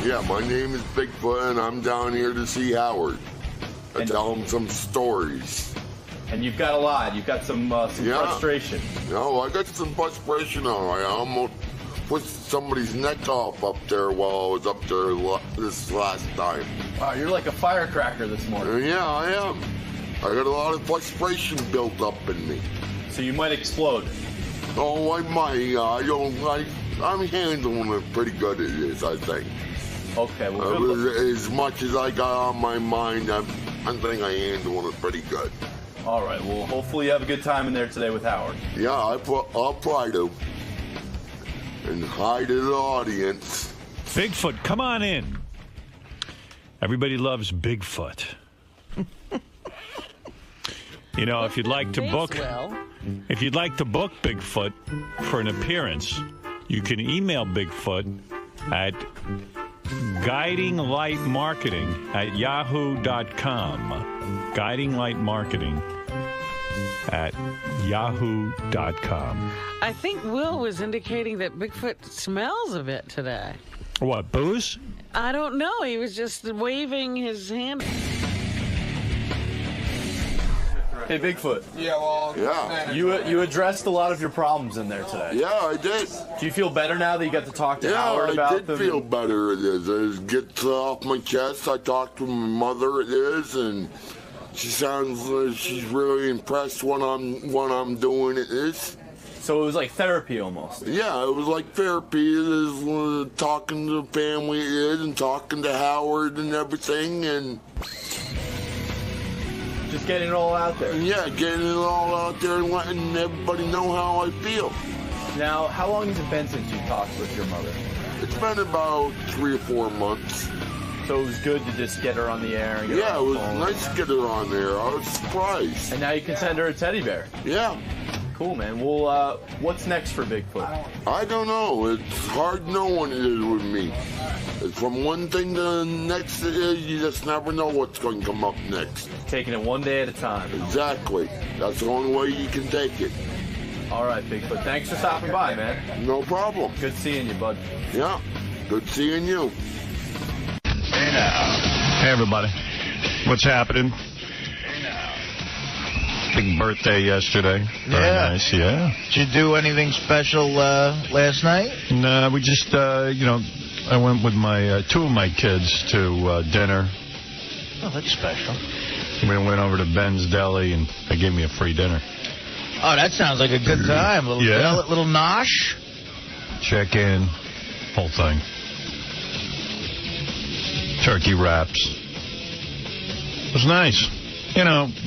Yeah, my name is Bigfoot, and I'm down here to see Howard. I tell him some stories. And you've got a lot. You've got some frustration. No, I got some frustration. I almost put somebody's neck off up there while I was up there this last time. Wow, you're like a firecracker this morning. Yeah, I am. I got a lot of frustration built up in me. So you might explode. Oh, I might. I'm handling it pretty good at this, I think. Okay, well, as much as I got on my mind, I think I handle it pretty good. All right, well, hopefully you have a good time in there today with Howard. Yeah, I'll try to. And hi to the audience. Bigfoot, come on in. Everybody loves Bigfoot. You know, if you'd like to book Bigfoot for an appearance, you can email Bigfoot at guidinglightmarketing@yahoo.com. guidinglightmarketing@yahoo.com. I think Will was indicating that Bigfoot smells a bit today. What, booze? I don't know. He was just waving his hand. Hey, Bigfoot. Yeah, well... Yeah. You addressed a lot of your problems in there today. Yeah, I did. Do you feel better now that you got to talk to Howard about them? Yeah, I did feel better. It gets off my chest. I talked to my mother, and she sounds like she's really impressed when I'm doing it. So it was like therapy almost. Yeah, it was like therapy. It is talking to the family, and talking to Howard and everything, and... Just getting it all out there. Yeah, getting it all out there and letting everybody know how I feel. Now, how long has it been since you talked with your mother? It's been about 3 or 4 months. So it was good to just get her on the air and get her on the phone. It was nice to get her on there. I was surprised. And now you can send her a teddy bear. Yeah. Cool, man. Well, what's next for Bigfoot? I don't know. It's hard knowing it is with me. It's from one thing to the next, you just never know what's going to come up next. Taking it one day at a time. Exactly. That's the only way you can take it. All right, Bigfoot. Thanks for stopping by, man. No problem. Good seeing you, bud. Yeah. Good seeing you. Hey now. Hey, everybody. What's happening? Big birthday yesterday. Very nice, yeah. Did you do anything special last night? No, we just, I went with my 2 of my kids to dinner. Oh, that's special. We went over to Ben's Deli, and they gave me a free dinner. Oh, that sounds like a good time. Little nosh. Check in, whole thing. Turkey wraps. It was nice,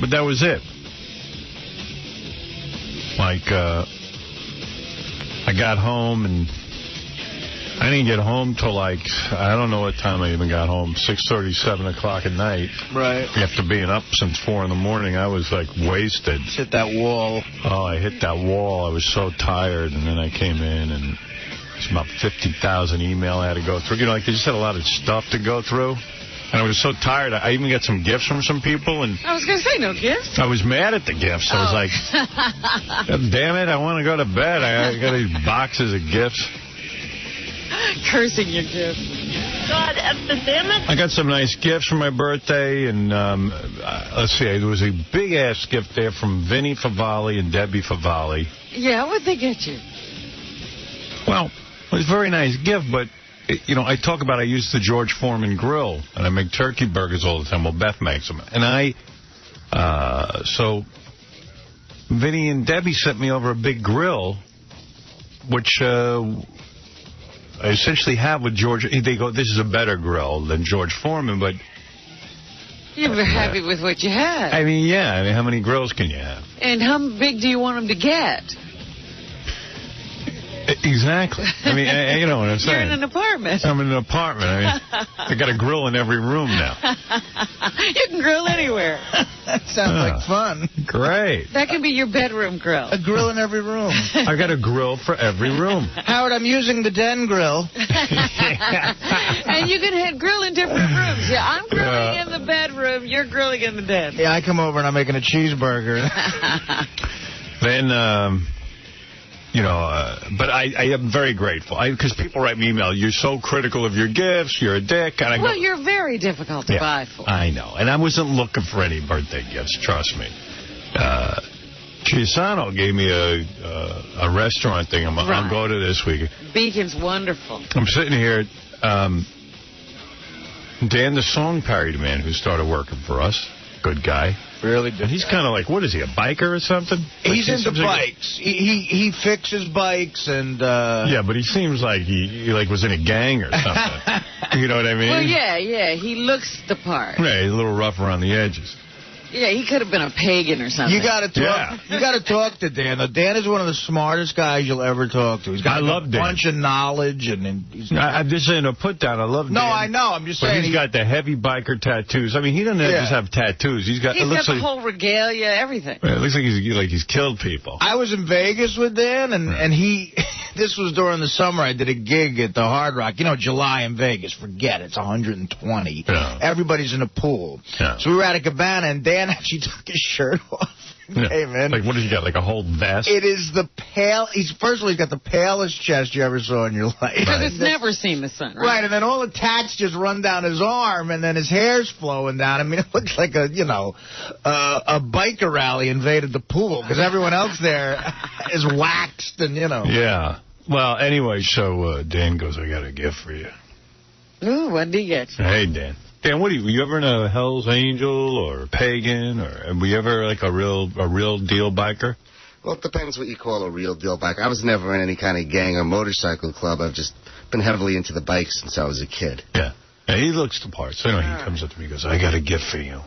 but that was it. Like, I got home, and I didn't get home till I don't know what time I even got home, 6:30, 7 o'clock at night. Right. After being up since 4 in the morning, I was, wasted. Hit that wall. Oh, I hit that wall. I was so tired, and then I came in, and it's about 50,000 email I had to go through. They just had a lot of stuff to go through. And I was so tired. I even got some gifts from some people. And I was going to say, no gifts. I was mad at the gifts. I was like, damn it, I want to go to bed. I got these boxes of gifts. Cursing your gifts. God, damn it. I got some nice gifts for my birthday. And let's see, there was a big-ass gift there from Vinny Favale and Debbie Favale. Yeah, what'd they get you? Well, it was a very nice gift, but... I talk about I use the George Foreman grill, and I make turkey burgers all the time. Well, Beth makes them. And so Vinny and Debbie sent me over a big grill, which I essentially have with George. They go, this is a better grill than George Foreman, but... You were happy with what you had. I mean, yeah. How many grills can you have? And how big do you want them to get? Exactly. I mean, you know what I'm saying. You're in an apartment. I'm in an apartment. I mean, I got a grill in every room now. You can grill anywhere. That sounds like fun. Great. That can be your bedroom grill. A grill in every room. I got a grill for every room. Howard, I'm using the den grill. And you can grill in different rooms. Yeah, I'm grilling in the bedroom. You're grilling in the den. Yeah, I come over and I'm making a cheeseburger. Then... You know, but I am very grateful. Because people write me email, you're so critical of your gifts, you're a dick. And I go, you're very difficult to buy for. I know. And I wasn't looking for any birthday gifts, trust me. 𝗛cie𝘄𝗿𝗿 gave me a restaurant thing I'll go to this week. Beacon's wonderful. I'm sitting here. Dan, the song parody man who started working for us, good guy. Really? And he's kind of like, what is he, a biker or something? He's into bikes. He fixes bikes and... Yeah, but he seems like he was in a gang or something. You know what I mean? Well, yeah. He looks the part. Yeah, he's a little rough around the edges. Yeah, he could have been a pagan or something. You got to talk. You got to talk to Dan. Dan is one of the smartest guys you'll ever talk to. He's got a bunch of knowledge, and I'm just saying a put down. I love Dan. No, I know. I'm just saying. But he's got the heavy biker tattoos. I mean, he doesn't just have tattoos. He's got the whole regalia, everything. It looks like he's killed people. I was in Vegas with Dan, and he. This was during the summer. I did a gig at the Hard Rock. You know, July in Vegas. Forget it. It's 120. Yeah. Everybody's in a pool. Yeah. So we were at a cabana, and Dan actually took his shirt off. Yeah. Hey, man. Like, what does he got, like a whole vest? It is the first of all, he's got the palest chest you ever saw in your life. Because it's never seen the sun, right? Right, and then all the tats just run down his arm, and then his hair's flowing down. I mean, it looks like a biker rally invaded the pool, because everyone else there is waxed and, Yeah. Well, anyway, so Dan goes, I got a gift for you. Ooh, what did he get you? Hey, Dan. Dan, were you ever in a Hell's Angel or a pagan, or were you ever like a real deal biker? Well, it depends what you call a real deal biker. I was never in any kind of gang or motorcycle club. I've just been heavily into the bikes since I was a kid. Yeah. He looks the part. So anyway, he comes up to me and goes, I got a gift for you.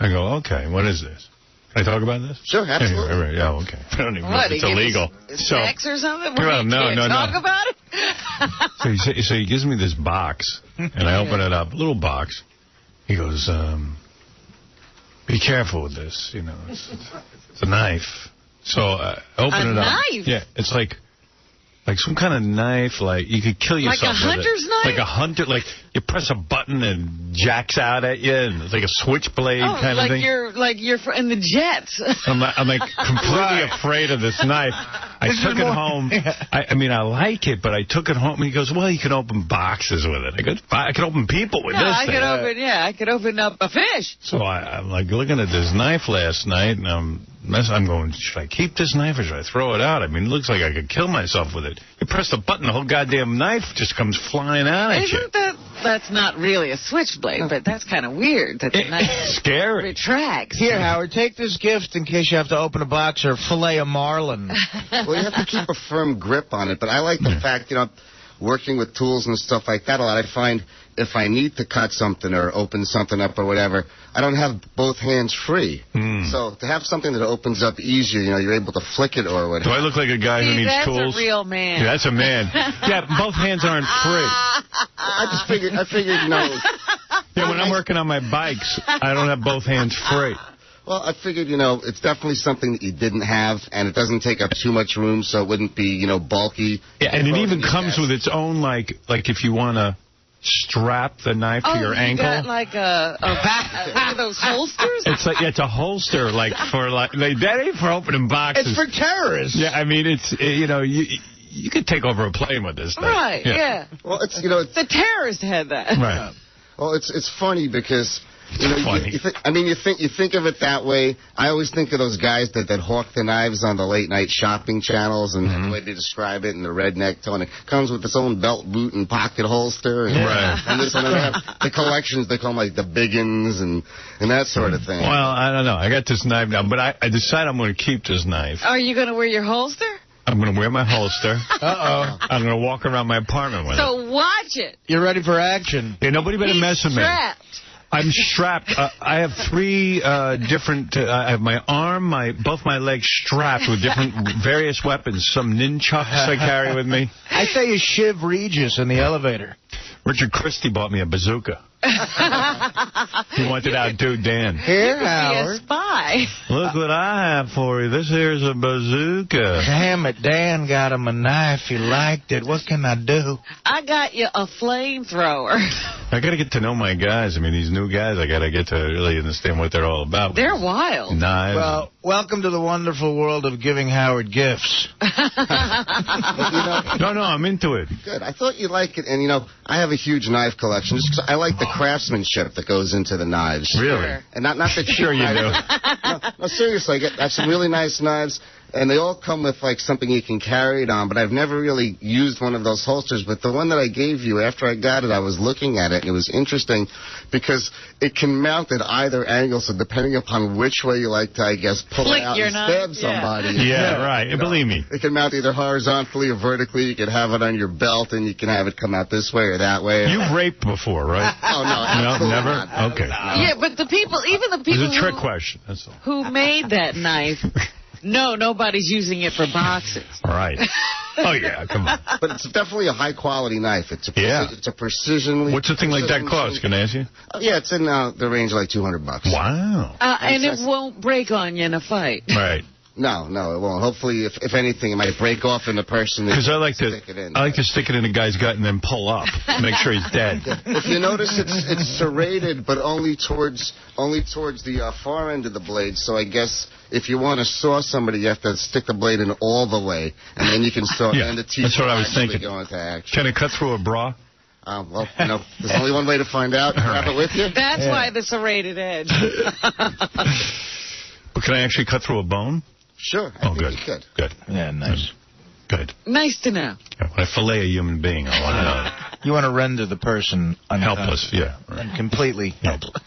I go, okay, what is this? Can I talk about this? Sure, absolutely. Anyway, yeah, okay. I don't even know if it's illegal. Sex or something? Well, no. Talk about it? So he gives me this box, and I open it up, little box. He goes, be careful with this, it's a knife. So I open it up. A knife? Yeah, it's like some kind of knife, like you could kill yourself with it. Like a hunter's knife? Like a hunter, like you press a button and jacks out at you, and it's like a switchblade kind of thing. Like you're in the jets. I'm like completely afraid of this knife. I took it home. I mean, I like it, but I took it home, and he goes, well, you can open boxes with it. I go, I can open people with this thing. I could open up a fish. So I'm like looking at this knife last night, and I'm going, should I keep this knife or should I throw it out? I mean, it looks like I could kill myself with it. You press the button, the whole goddamn knife just comes flying out at you. That's not really a switchblade, but that's kind of weird that the knife scary. retracts. Here, Howard, take this gift in case you have to open a box or fillet a marlin. Well, you have to keep a firm grip on it, but I like the fact, working with tools and stuff like that a lot, I find if I need to cut something or open something up or whatever, I don't have both hands free. So to have something that opens up easier, you're able to flick it or whatever. Do I look like a guy who needs tools? That's a real man. Yeah, that's a man. Yeah, both hands aren't free. I figured, Yeah, when I'm working on my bikes, I don't have both hands free. Well, I figured, it's definitely something that you didn't have, and it doesn't take up too much room, so it wouldn't be, bulky. Yeah, and it even comes with its own, like if you want to strap the knife to your ankle. Oh, you got like one of those holsters? It's a holster, that ain't for opening boxes. It's for terrorists. Yeah, I mean, it's, you could take over a plane with this thing. Right, yeah. Well, it's, the terrorist had that. Right. Well, it's funny because... you think of it that way. I always think of those guys that hawk the knives on the late-night shopping channels, and the way they describe it in the redneck tone. It comes with its own belt, boot, and pocket holster. And this one, they have the collections, they call them like the biggins and that sort of thing. Well, I don't know. I got this knife now, but I decided I'm going to keep this knife. Are you going to wear your holster? I'm going to wear my holster. I'm going to walk around my apartment with it. So watch it. You're ready for action. Yeah, nobody better mess with me. I'm strapped. I have three different. I have my arm, both my legs strapped with different various weapons. Some nunchucks I carry with me. I say you shiv Regis in the elevator. Richard Christie bought me a bazooka. He wanted to outdo Dan. Here, Howard. Be a spy. Look what I have for you. This here's a bazooka. Damn it, Dan got him a knife. He liked it. What can I do? I got you a flamethrower. I got to get to know my guys. I mean, these new guys, I got to get to really understand what they're all about. They're wild. Knives. Well, welcome to the wonderful world of giving Howard gifts. But, No, I'm into it. Good. I thought you'd like it. And, I have a huge knife collection just 'cause I like the craftsmanship that goes into the knives. Really? And not the Sure you do. No, seriously. I have some really nice knives. And they all come with, like, something you can carry it on. But I've never really used one of those holsters. But the one that I gave you, after I got it, I was looking at it. And it was interesting because it can mount at either angle. So depending upon which way you like to, I guess, pull it out and stab somebody. Yeah, right. Believe me. It can mount either horizontally or vertically. You can have it on your belt, and you can have it come out this way or that way. You've raped before, right? Oh, no. No, never? Not. Okay. Yeah, but the people, even the people It's a trick question. That's all. who made that knife, no, nobody's using it for boxes. All right. Oh, yeah, come on. But it's definitely a high-quality knife. It's a precision. What's a thing like that cost? Can I ask you? Yeah, it's in the range of like $200. Wow. And it won't break on you in a fight. Right. No, it won't. Hopefully, if anything, it might break off in the person. Because I like to stick it in a guy's gut and then pull up, make sure he's dead. If you notice, it's serrated, but only towards the far end of the blade. So I guess if you want to saw somebody, you have to stick the blade in all the way, and then you can saw. Yeah, and the teeth that's what I was thinking. Go into action. Can it cut through a bra? Well, there's only one way to find out. You have it with you. That's why the serrated edge. But can I actually cut through a bone? Sure. I think good. You could. Good. Yeah, nice. Good. Nice to know. Yeah, when I fillet a human being, I want to know. You want to render the person Helpless, yeah. Right. And completely helpless.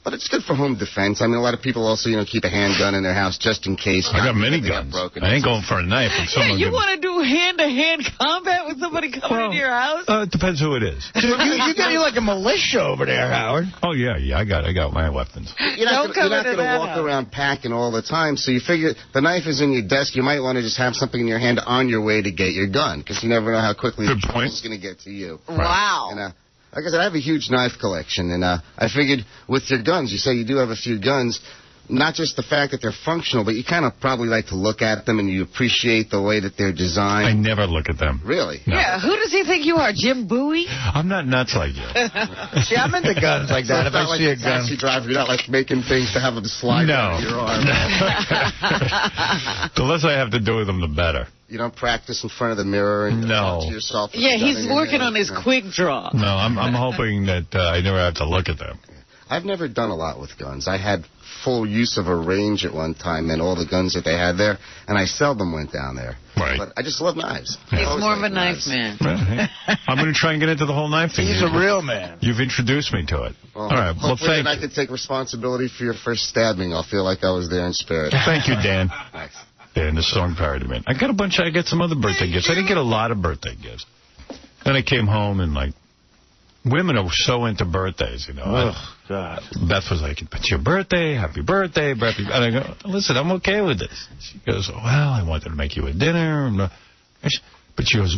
But it's good for home defense. I mean, a lot of people also, keep a handgun in their house just in case. I got many guns. I ain't going for a knife. Yeah, you want to do hand-to-hand combat with somebody coming into your house? It depends who it is. You got like a militia over there, Howard. Oh, yeah, I got my weapons. You're not going to walk around packing all the time, so you figure the knife is in your desk. You might want to just have something in your hand on your way to get your gun, because you never know how quickly the is going to get to you. Wow. And, like I said, I have a huge knife collection, and I figured with your guns, you say you do have a few guns, not just the fact that they're functional, but you kind of probably like to look at them and you appreciate the way that they're designed. I never look at them. Really? No. Yeah, who does he think you are, Jim Booey? I'm not nuts like you. See, I'm into guns like that. If I see a gun. Taxi driver, you're not like making things to have them slide out your arm. The less I have to do with them, the better. You don't practice in front of the mirror and talk to yourself. Yeah, he's working on his quick draw. No, I'm hoping that I never have to look at them. I've never done a lot with guns. I had full use of a range at one time and all the guns that they had there, and I seldom went down there. Right. But I just love knives. He's more of a knife man. I'm going to try and get into the whole knife thing. He's a real man. You've introduced me to it. Well, all right. Well, thank you. I could take responsibility for your first stabbing. I'll feel like I was there in spirit. Thank you, Dan. Thanks. Dan, the song parody man. I got some other birthday gifts. I didn't get a lot of birthday gifts. Then I came home and, women are so into birthdays, Oh, God. Beth was like, it's your birthday, happy birthday. And I go, listen, I'm okay with this. She goes, well, I wanted to make you a dinner. But she goes,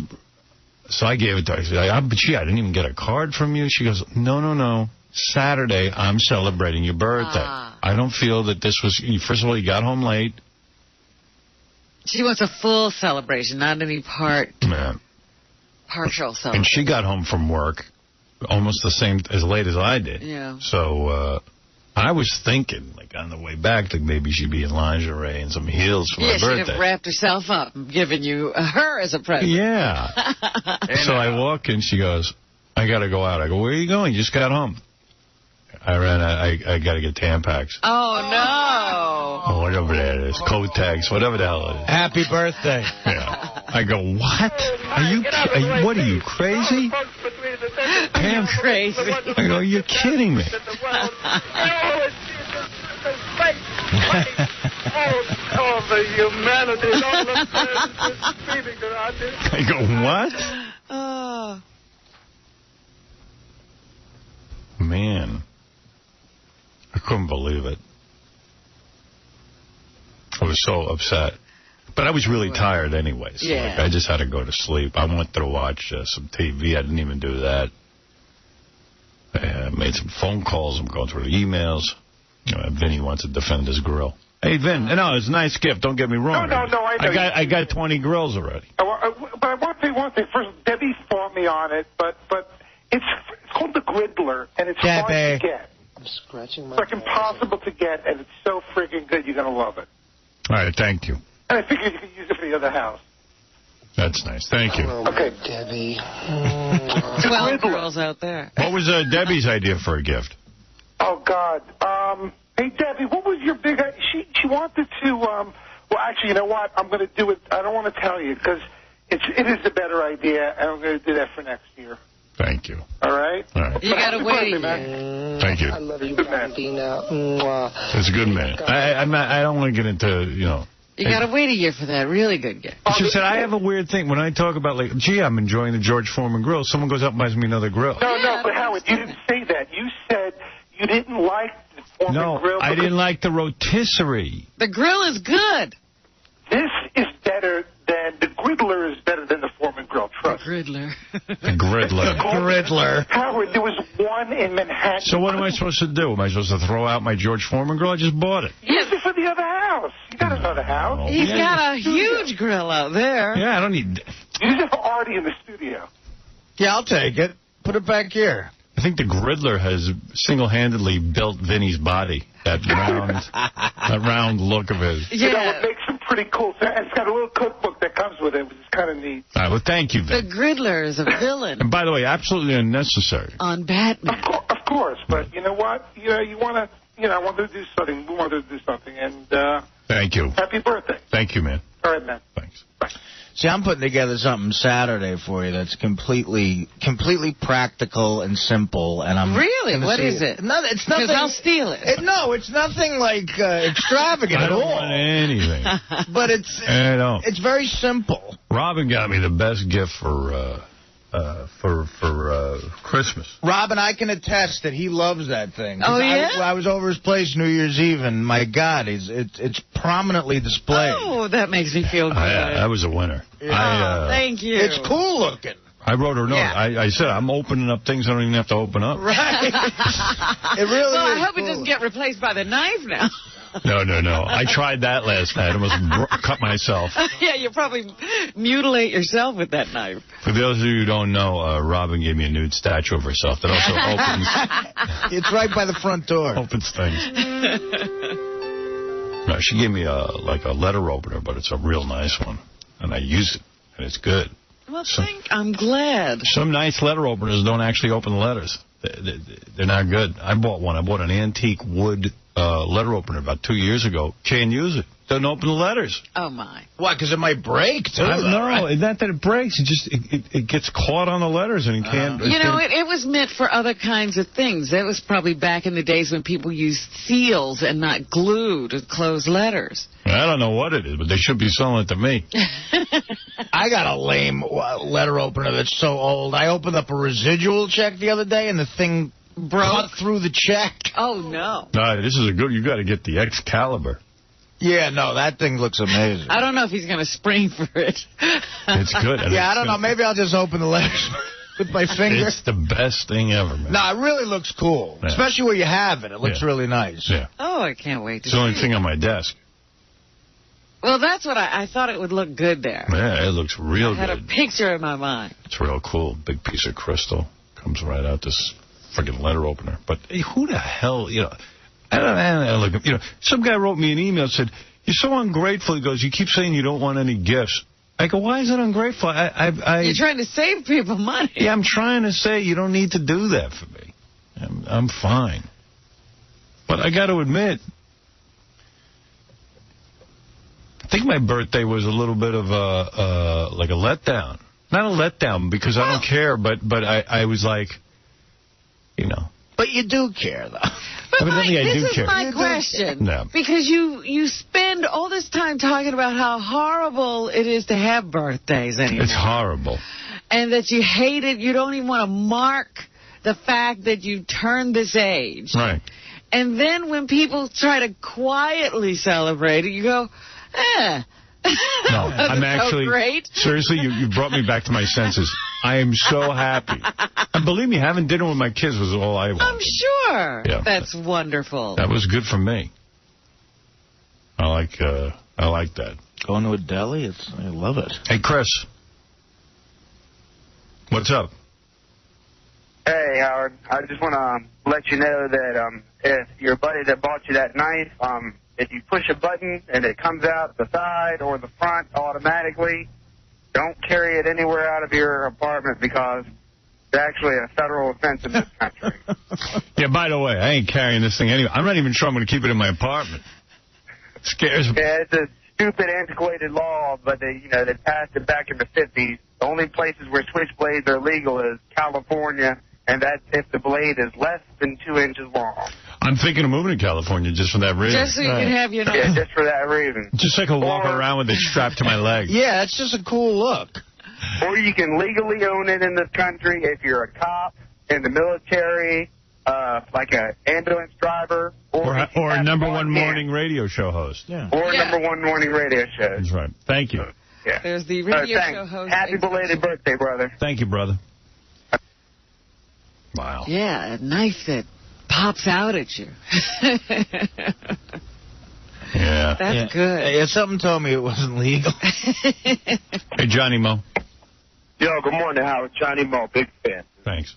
so I gave it to her. I said, I didn't even get a card from you. She goes, no. Saturday, I'm celebrating your birthday. I don't feel that this was, first of all, you got home late. She wants a full celebration, not any partial celebration. And she got home from work almost the same as late as I did. Yeah. So I was thinking, on the way back, that maybe she'd be in lingerie and some heels for my birthday. Yeah, she'd have wrapped herself up and given you her as a present. Yeah. So I walk in, she goes, I got to go out. I go, where are you going? You just got home. I got to get Tampax. Oh, no. Or whatever that is. Coat tags, whatever the hell it is. Happy birthday. Yeah. I go, what? What are you, crazy? I'm crazy. I go, you're kidding me. The humanity. I go, what? Man. I couldn't believe it. I was so upset. But I was really tired anyway. So I just had to go to sleep. I wanted to watch some TV. I didn't even do that. I made some phone calls. I'm going through the emails. Vinny wants to defend his grill. Hey, Vin. No, it's a nice gift. Don't get me wrong. No. I got 20 grills already. But I want to say one thing. First, Debbie fought me on it, but it's called the griddler, and it's hard to get. I'm scratching my. It's like impossible to get, and it's so freaking good. You're gonna love it. All right, thank you. And I figured you could use it for the other house. That's nice. Thank you. Okay, Debbie. 12 girls out there. What was Debbie's idea for a gift? Oh God. Hey Debbie, what was your big? She wanted to. Well, actually, you know what? I'm going to do it. I don't want to tell you because it is a better idea, and I'm going to do that for next year. Thank you. All right. All right. You got to wait. Thank you. I love you, Bambina. It's a good man. I don't want to get into, You got to wait a year for that really good gift. She said, I have a weird thing. When I talk about, like, gee, I'm enjoying the George Foreman grill, someone goes up and buys me another grill. No, but Howard, you didn't say that. You said you didn't like the Foreman grill. No, I didn't like the rotisserie. The grill is good. This is better than, the griddler is better than the Foreman grill, trust. Griddler. The griddler. Griddler. Howard, there was one in Manhattan. So what am I supposed to do? Am I supposed to throw out my George Foreman grill? I just bought it. Use it for the other house. You got another house. He's got a huge grill out there. Yeah, I don't need... Use it for Artie in the studio. Yeah, I'll take it. Put it back here. I think the griddler has single-handedly built Vinny's body. That round look of his. Yeah. You know, it makes him pretty cool. It's got a little cookbook that comes with it, which is kind of neat. All right, well, thank you, Vin. The griddler is a villain. And by the way, absolutely unnecessary. On Batman. Of course, but you know what? You want to, I wanted to do something. We wanted to do something, and thank you. Happy birthday. Thank you, man. All right, man. Thanks. Bye. See, I'm putting together something Saturday for you that's completely practical and simple, and I'm really. What is it? No, it's nothing. Because I'll steal it. No, it's nothing like extravagant I at don't all. want anything. But it's very simple. Robin got me the best gift for Christmas. Robin, I can attest that he loves that thing. Oh, yeah? I was over his place New Year's Eve, and my God, it's prominently displayed. Oh, that makes me feel good. I was a winner. Yeah. Thank you. It's cool looking. I wrote her a note. Yeah. I said, I'm opening up things I don't even have to open up. Right. It really well, is I hope cool. it doesn't get replaced by the knife now. No. I tried that last night. I almost cut myself. Yeah, you probably mutilate yourself with that knife. For those of you who don't know, Robin gave me a nude statue of herself that also opens... It's right by the front door. Opens things. No, she gave me a letter opener, but it's a real nice one. And I use it, and it's good. Well, I'm glad. Some nice letter openers don't actually open the letters. They're not good. I bought one. I bought an antique wood letter opener about 2 years ago. Can't use it. Doesn't open the letters. Oh, my. Why? Because it might break, too. No, not that it breaks. It gets caught on the letters and it can't... It was meant for other kinds of things. That was probably back in the days when people used seals and not glue to close letters. I don't know what it is, but they should be selling it to me. I got a lame letter opener that's so old. I opened up a residual check the other day, and the thing broke through the check. Oh, no. This is you got to get the Excalibur. Yeah, no, that thing looks amazing. I don't know if he's going to spring for it. It's good. Yeah, I don't know. Maybe I'll just open the letters with my finger. It's the best thing ever, man. No, it really looks cool. Yeah. Especially where you have it. It looks really nice. Yeah. Oh, I can't wait to see it. It's the only thing on my desk. Well, that's what I thought it would look good there. Yeah, it looks real good. I had a picture in my mind. It's real cool. Big piece of crystal. Comes right out this friggin' letter opener. But who the hell, I don't know. Some guy wrote me an email and said, "You're so ungrateful." He goes, "You keep saying you don't want any gifts." I go, "Why is it ungrateful? You're trying to save people money. Yeah, I'm trying to say you don't need to do that for me. I'm fine. But I got to admit, I think my birthday was a little bit of a letdown. Not a letdown because I don't care, but I was like, But you do care, though. But Mike, this is my question. No. Because you spend all this time talking about how horrible it is to have birthdays anymore. It's horrible. And that you hate it. You don't even want to mark the fact that you turned this age. Right. And then when people try to quietly celebrate it, you go, No, I'm actually... So great. Seriously, you brought me back to my senses. I am so happy. And believe me, having dinner with my kids was all I wanted. I'm sure. Yeah, that's wonderful. That was good for me. I like that. Going to a deli, I love it. Hey, Chris. What's up? Hey, Howard. I just want to let you know that if your buddy that bought you that knife, if you push a button and it comes out the side or the front automatically, don't carry it anywhere out of your apartment because it's actually a federal offense in this country. Yeah, by the way, I ain't carrying this thing anyway. I'm not even sure I'm going to keep it in my apartment. It scares me. Yeah, it's a stupid, antiquated law, but they passed it back in the 50s. The only places where switchblades are legal is California, and that's if the blade is less than 2 inches long. I'm thinking of moving to California just for that reason. Just so you can have your... Yeah, just for that reason. Just so I can walk around with it strapped to my leg. Yeah, it's just a cool look. Or you can legally own it in this country if you're a cop, in the military, like an ambulance driver. Or a #1 morning radio show host. Yeah. Or a #1 morning radio show. That's right. Thank you. Yeah. There's the radio show host. Happy belated birthday, brother. Thank you, brother. Wow. Yeah, a knife that pops out at you. Yeah. That's good. Yeah, something told me it wasn't legal. Hey, Johnny Mo. Yo, good morning, Howard. Johnny Mo, big fan. Thanks.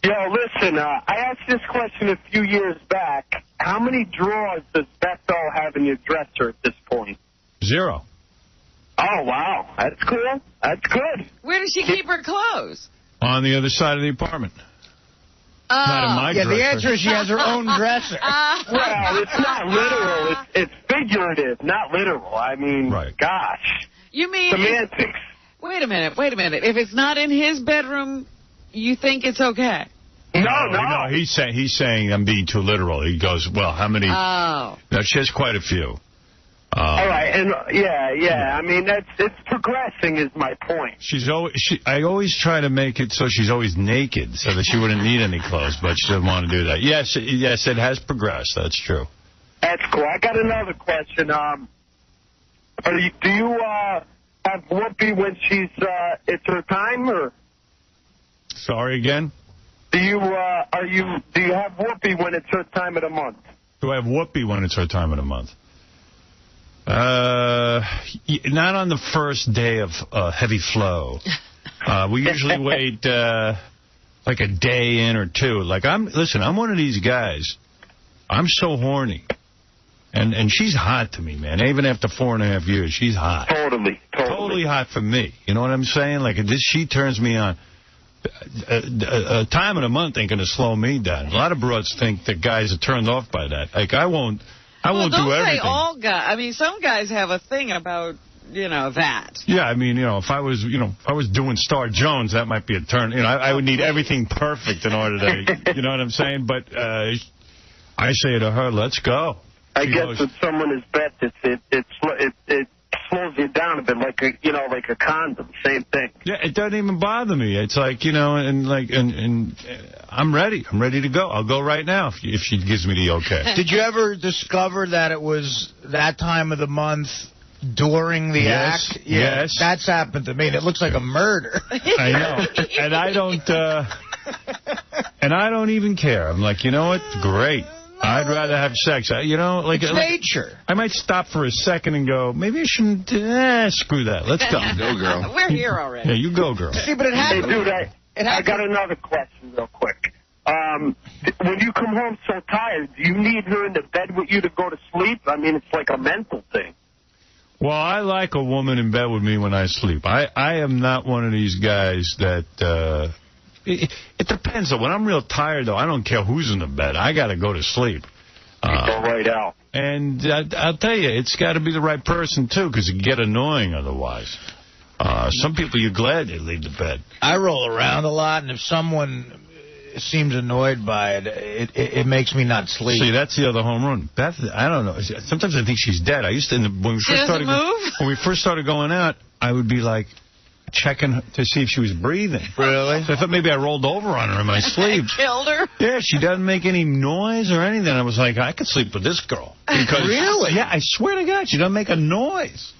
Yo, listen, I asked this question a few years back. How many drawers does Bethel have in your dresser at this point? 0. Oh, wow. That's cool. That's good. Where does she keep her clothes? On the other side of the apartment. Oh. Not in my dresser. The answer is she has her own dresser. Well, it's not literal. It's figurative, not literal. I mean, gosh. You mean... Semantics. Wait a minute. If it's not in his bedroom, you think it's okay? No. He's saying I'm being too literal. He goes, well, how many? Oh. No, she has quite a few. All right, and yeah. I mean, it's progressing is my point. I always try to make it so she's always naked so that she wouldn't need any clothes, but she doesn't want to do that. Yes, it has progressed. That's true. That's cool. I got another question. Do you have Whoopi when she's it's her time, or? Sorry again. Do you have Whoopi when it's her time of the month? Do I have Whoopi when it's her time of the month? Not on the first day of heavy flow. We usually wait like a day in or two. Like I'm one of these guys. I'm so horny, and she's hot to me, man. Even after 4.5 years, she's hot. Totally hot for me. You know what I'm saying? Like she turns me on. A time of the month ain't gonna slow me down. A lot of broads think that guys are turned off by that. Like I won't do everything. Don't say all guys. I mean, some guys have a thing about, that. Yeah, I mean, if I was doing Star Jones, that might be a turn. I would need everything perfect in order to, you know what I'm saying? But I say to her, let's go. I guess with someone as Beth, it slows you down a bit, like a condom, same thing. Yeah, it doesn't even bother me. It's like, and I'm ready. I'm ready to go. I'll go right now if she gives me the okay. Did you ever discover that it was that time of the month during the act? Yeah, yes. That's happened to me, and it looks like a murder. I know. And I don't even care. I'm like, you know what? Great. I'd rather have sex. It's nature. I might stop for a second and go, maybe I shouldn't. Screw that. Let's go. Go, girl. We're here already. Yeah, you go, girl. See, but it happened. Hey, dude, I got another question real quick. When you come home so tired, do you need her in the bed with you to go to sleep? I mean, it's like a mental thing. Well, I like a woman in bed with me when I sleep. I am not one of these guys that... It depends, though. When I'm real tired, though, I don't care who's in the bed. I got to go to sleep. You go right out. And I'll tell you, it's got to be the right person, too, because it can get annoying otherwise. Some people, you're glad they leave the bed. I roll around a lot, and if someone seems annoyed by it, it makes me not sleep. See, that's the other home run. Beth, I don't know. Sometimes I think she's dead. I used to, when we first started going out, I would be like, checking to see if she was breathing. Really? So I thought maybe I rolled over on her in my sleep. Killed her? Yeah, she doesn't make any noise or anything. I was like, I could sleep with this girl. Because, really? Yeah, I swear to God, she doesn't make a noise.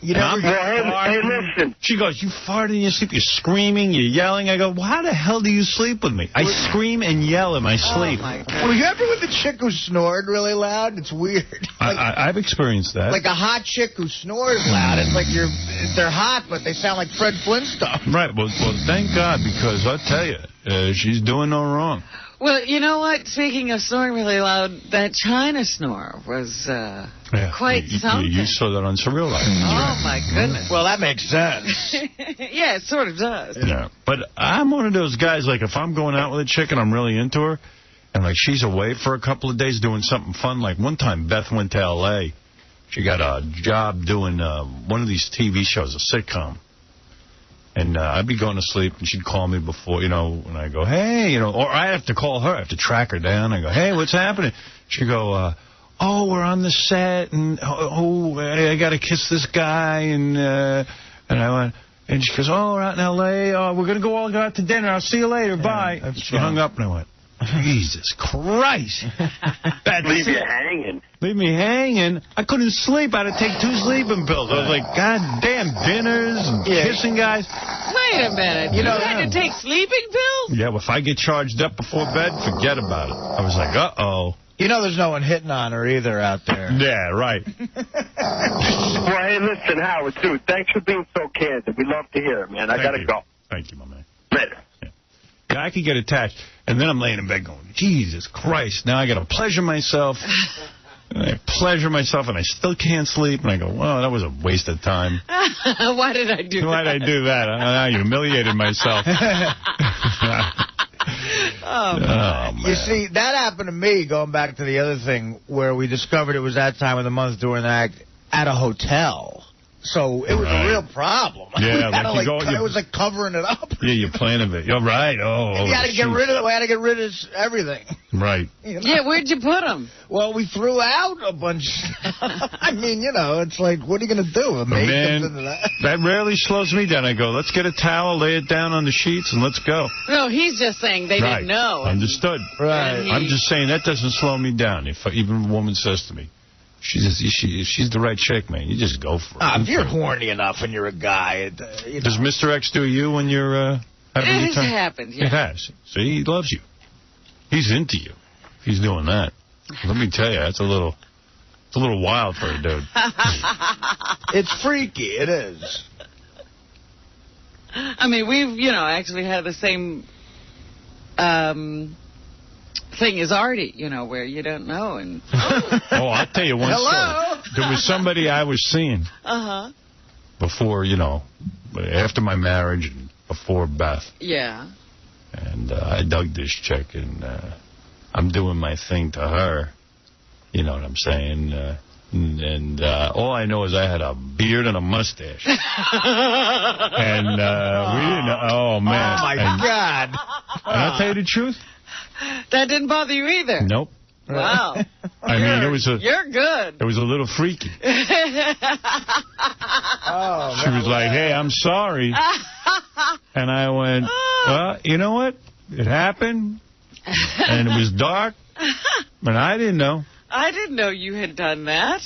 Hey, listen. She goes, you farted in your sleep, you're screaming, you're yelling. I go, well, how the hell do you sleep with me? I scream and yell in my sleep. Oh, my God. Were you ever with a chick who snored really loud? It's weird. I've experienced that. Like a hot chick who snores loud. It's like they're hot, but they sound like Fred Flintstone. Right. Well, thank God, because I'll tell you, she's doing no wrong. Well, you know what? Speaking of snoring really loud, that China snore was quite something. You saw that on Surreal Life. Oh, my goodness. Well, that makes sense. Yeah, it sort of does. Yeah, but I'm one of those guys, like, if I'm going out with a chick and I'm really into her, and, like, she's away for a couple of days doing something fun. Like, one time Beth went to L.A. She got a job doing one of these TV shows, a sitcom. And I'd be going to sleep, and she'd call me before, and I go, hey, or I have to call her. I have to track her down. I go, hey, what's happening? She'd go, oh, we're on the set, and I got to kiss this guy, and I went, and she goes, oh, we're out in L.A., we're going to go all out to dinner. I'll see you later, bye. She hung up, and I went, Jesus Christ. Leave you hanging. Leave me hanging. I couldn't sleep. I had to take 2 sleeping pills. I was like, God damn, dinners and kissing guys. Wait a minute. You had to take sleeping pills? Yeah, well, if I get charged up before bed, forget about it. I was like, uh-oh. There's no one hitting on her either out there. Yeah, right. Well, hey, listen, Howard, dude, thanks for being so candid. We love to hear it, man. I got to go. Thank you, my man. Later. Yeah, I could get attached. And then I'm laying in bed going, Jesus Christ, now I got to pleasure myself. And I pleasure myself, and I still can't sleep. And I go, well, that was a waste of time. Why did I do that? Why did I do that? I humiliated myself. Oh, man. You see, that happened to me, going back to the other thing, where we discovered it was that time of the month during the act at a hotel. So it was a real problem. Yeah, it was like covering it up. Yeah, you're planning it. You're right. You had to get rid of it. We had to get rid of everything. Right. Yeah, where'd you put them? Well, we threw out a bunch. I mean, it's like, what are you going to do? That rarely slows me down. I go, let's get a towel, lay it down on the sheets, and let's go. No, he's just saying they didn't know. Understood. Right. I'm just saying that doesn't slow me down. If even a woman says to me, she's the right chick, man. You just go for it. If you're horny enough and you're a guy. Does Mr. X do you when you're having a good time? It has happened, yeah. It has. See, he loves you. He's into you. He's doing that. Let me tell you, it's a little wild for a dude. It's freaky. It is. I mean, we've, actually had the same thing as Artie, where you don't know. And I'll tell you one story. There was somebody I was seeing before, after my marriage and before Beth. Yeah. And I dug this chick, and I'm doing my thing to her. You know what I'm saying? And all I know is I had a beard and a mustache. And we didn't know. Oh, man. Oh, my God. And I'll tell you the truth. That didn't bother you either? Nope. Wow. You're good. It was a little freaky. She was like, hey, I'm sorry. And I went, well, you know what? It happened. And it was dark. And I didn't know. I didn't know you had done that.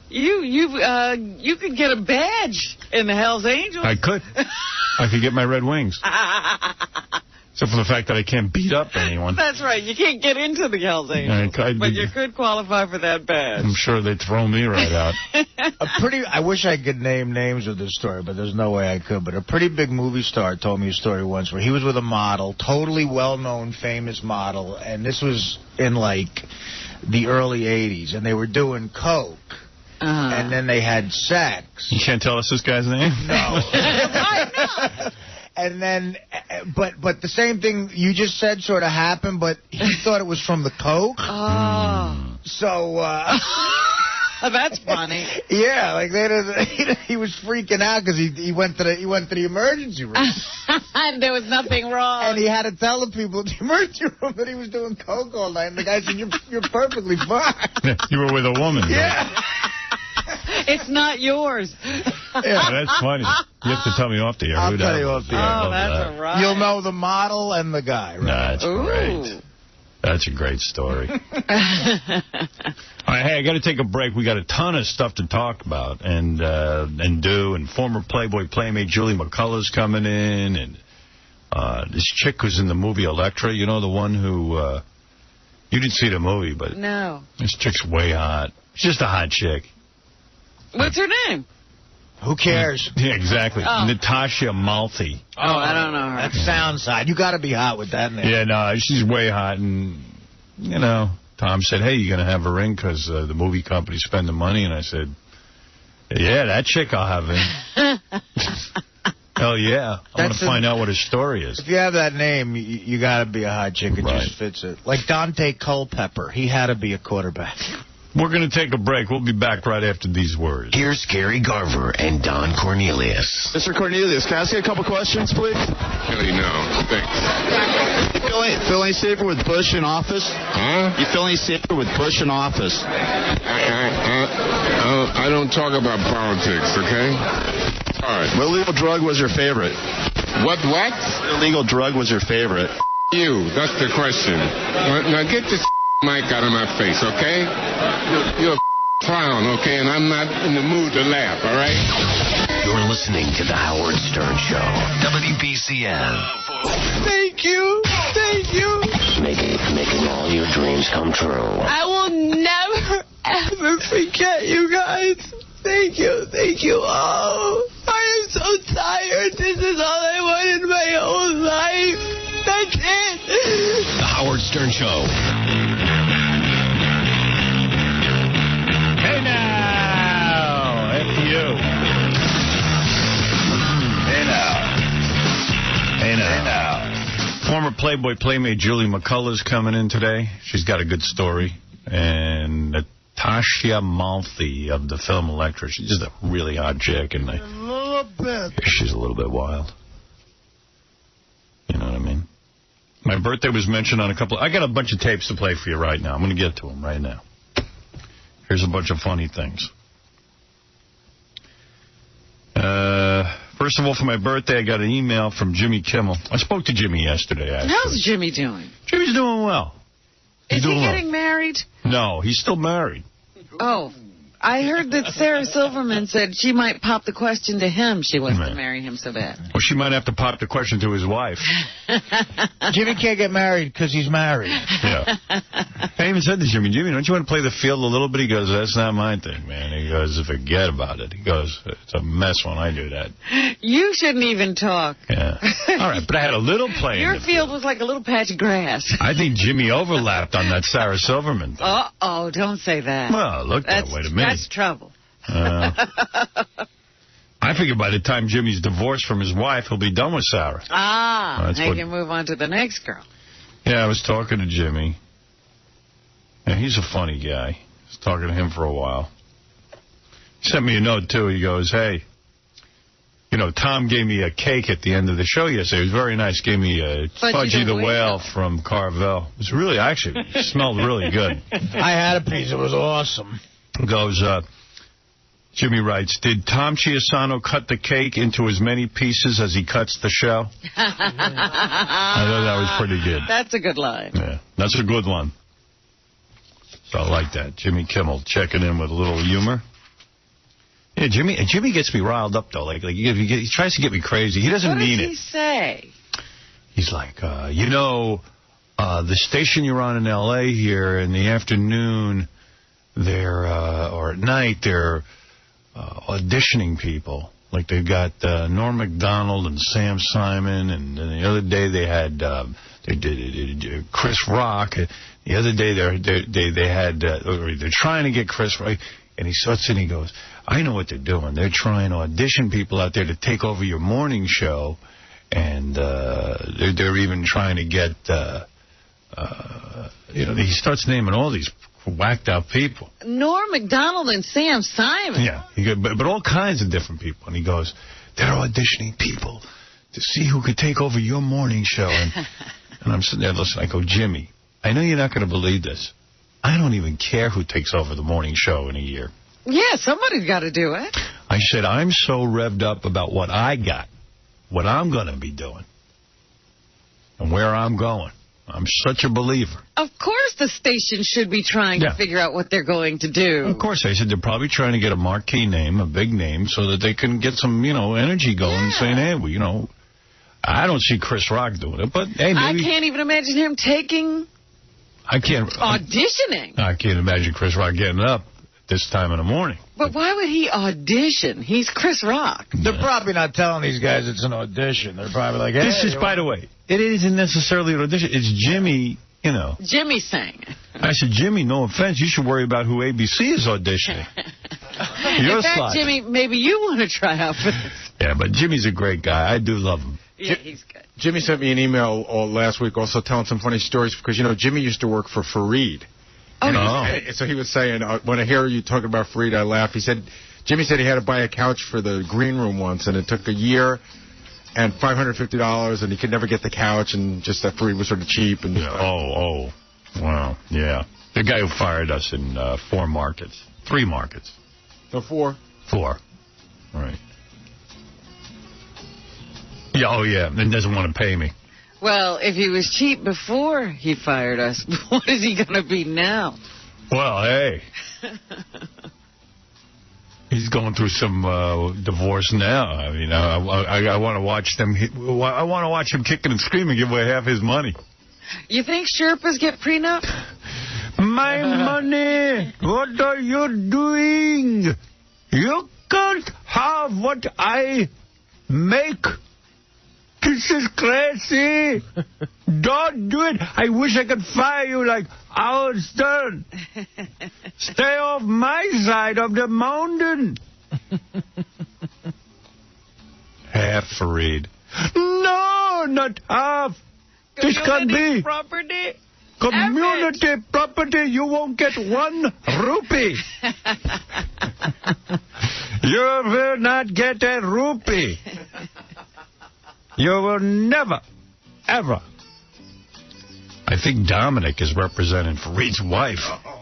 You could get a badge in the Hells Angels. I could. I could get my red wings. Except for the fact that I can't beat up anyone. That's right. You can't get into the Hells Angels. But you could qualify for that badge. I'm sure they'd throw me right out. I wish I could name names of this story, but there's no way I could. But a pretty big movie star told me a story once where he was with a model, totally well-known, famous model, and this was in, the early 80s, and they were doing coke. And then they had sex. You can't tell us this guy's name? No. Why not? And then, but the same thing you just said sort of happened, but he thought it was from the coke. Oh. So, that's funny. Yeah, he was freaking out because he went to the emergency room. And there was nothing wrong. And he had to tell the people at the emergency room that he was doing coke all night. And the guy said, "You're perfectly fine." You were with a woman. Yeah. Right? It's not yours. Yeah, that's funny. You have to tell me off the air. I'll tell you off the air. Oh, that's all right. You'll know the model and the guy, right? That's great. That's a great story. All right, hey, I got to take a break. We got a ton of stuff to talk about and do. And former Playboy playmate Julie McCullough's coming in, and this chick who's in the movie Elektra. You know, the one who you didn't see the movie, but no, this chick's way hot. She's just a hot chick. What's her name? Who cares? Yeah, exactly. 𝗦𝗵cie𝗄. Oh, I don't know her. That sounds hot. You got to be hot with that name. Yeah, no, she's way hot. And, you know, Tom said, hey, you going to have her in because the movie company spend the money? And I said, yeah, that chick I'll have in. Hell yeah. I want to find out what his story is. If you have that name, you got to be a hot chick. It just fits it. Like 𝗦𝗵cie𝗄𝗿𝗱. He had to be a quarterback. We're going to take a break. We'll be back right after these words. Here's Gary Garver and Don Cornelius. Mr. Cornelius, can I ask you a couple questions, please? Hell no, thanks. You feel any safer with Bush in office? Huh? You feel any safer with Bush in office? I don't talk about politics, okay? All right. What illegal drug was your favorite? What? What illegal drug was your favorite? You, that's the question. Now get this mic out of my face, okay? You're a clown, okay? And I'm not in the mood to laugh, all right? You're listening to The Howard Stern Show. WBCN. Thank you. Thank you. Making all your dreams come true. I will never, ever forget you guys. Thank you. Thank you. Oh, I am so tired. This is all I wanted my whole life. That's it. The Howard Stern Show. Hey now, F you. Hey now. Hey now. Former Playboy playmate Julie McCullough's coming in today. She's got a good story. And 𝗦𝗵cie𝗄𝗿𝗱 of the film Electra. She's just a really hot chick. And she's a little bit wild. You know what I mean? My birthday was mentioned on a couple. I got a bunch of tapes to play for you right now. I'm going to get to them right now. Here's a bunch of funny things. First of all, for my birthday, I got an email from Jimmy Kimmel. I spoke to Jimmy yesterday, actually. How's Jimmy doing? Jimmy's doing well. Is he getting married? No, he's still married. Oh, I heard that Sarah Silverman said she might pop the question to him. She wants to marry him so bad. Well, she might have to pop the question to his wife. Jimmy can't get married because he's married. Yeah. I even said to Jimmy, don't you want to play the field a little bit? He goes, that's not my thing, man. He goes, forget about it. He goes, it's a mess when I do that. You shouldn't even talk. Yeah. All right, but I had a little play. Your field was like a little patch of grass. I think Jimmy overlapped on that Sarah Silverman thing. Uh-oh, don't say that. Well, look that way to me. That's trouble. I figure by the time Jimmy's divorced from his wife, he'll be done with Sarah. He can move on to the next girl. Yeah, I was talking to Jimmy. And he's a funny guy. I was talking to him for a while. He sent me a note, too. He goes, hey, Tom gave me a cake at the end of the show yesterday. It was very nice. Gave me a Fudgy the Whale from Carvel. It was really, actually, it smelled really good. I had a piece. It was awesome. Goes, Jimmy writes, did Tom Chiasano cut the cake into as many pieces as he cuts the show? I thought that was pretty good. That's a good line. Yeah, that's a good one. So I like that. Jimmy Kimmel checking in with a little humor. Yeah, Jimmy gets me riled up, though. Like he tries to get me crazy. He doesn't mean it. What does he say? He's like, the station you're on in L.A. here in the afternoon, or at night, they're auditioning people. Like they've got Norm Macdonald and Sam Simon, and the other day they had they did Chris Rock. The other day they had they're trying to get Chris Rock, and he sits and he goes, I know what they're doing. They're trying to audition people out there to take over your morning show, and they're even trying to get he starts naming all these whacked out people. Norm Macdonald and Sam Simon. Yeah, but all kinds of different people. And he goes, they're auditioning people to see who could take over your morning show. And I'm sitting there listening. I go, Jimmy, I know you're not going to believe this. I don't even care who takes over the morning show in a year. Yeah, somebody's got to do it. I said, I'm so revved up about what I got, what I'm going to be doing, and where I'm going. I'm such a believer. Of course the station should be trying to figure out what they're going to do. Of course. I said they're probably trying to get a marquee name, a big name, so that they can get some, energy going and saying, hey, well, I don't see Chris Rock doing it, but hey, maybe. I can't even imagine him auditioning. I can't imagine Chris Rock getting up this time in the morning. But why would he audition? He's Chris Rock. They're probably not telling these guys it's an audition. They're probably like, hey. This is, by the way, it isn't necessarily an audition. It's Jimmy, you know. Jimmy sang. I said, Jimmy, no offense, you should worry about who ABC is auditioning. You're In fact, slot. Jimmy, maybe you want to try out for this. Yeah, but Jimmy's a great guy. I do love him. Yeah, he's good. Jimmy sent me an email last week also telling some funny stories because, you know, Jimmy used to work for Fareed. Oh, And so he was saying, when I hear you talking about Fareed, I laugh. He said, Jimmy said he had to buy a couch for the green room once, and it took a year and $550, and he could never get the couch, and just that Fareed was sort of cheap. And Oh, wow, yeah. The guy who fired us in 3 markets. No, 4. 4, right. Yeah, oh, yeah, and doesn't want to pay me. Well, if he was cheap before he fired us, what is he going to be now? Well, hey. He's going through some divorce now. I mean, I want to watch them. I want to watch him kicking and screaming, give away half his money. You think Sherpas get prenup? My money! What are you doing? You can't have what I make. This is crazy. Don't do it. I wish I could fire you like Howard Stern. Stay off my side of the mountain. Half Fareed. No, not half. This can't be. Property? Community property. You won't get 1 rupee. You will not get a rupee. You will never, ever. I think Dominic is representing Fareed's wife.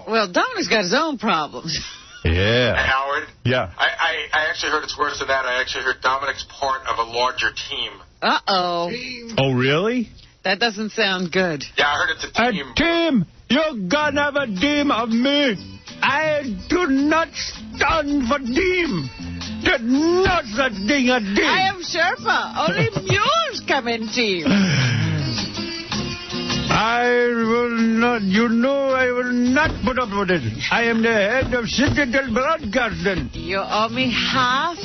Well, Dominic's got his own problems. Yeah. Howard? Yeah. I actually heard it's worse than that. I actually heard Dominic's part of a larger team. Uh-oh. Oh, really? That doesn't sound good. Yeah, I heard it's a team. A team? You're gonna have a team of me. I do not stand for team. There's no such thing as team. I am Sherpa. Only mules come in team. I will not, you know I will not put up with it. I am the head of Citadel Broadcasting. You owe me half,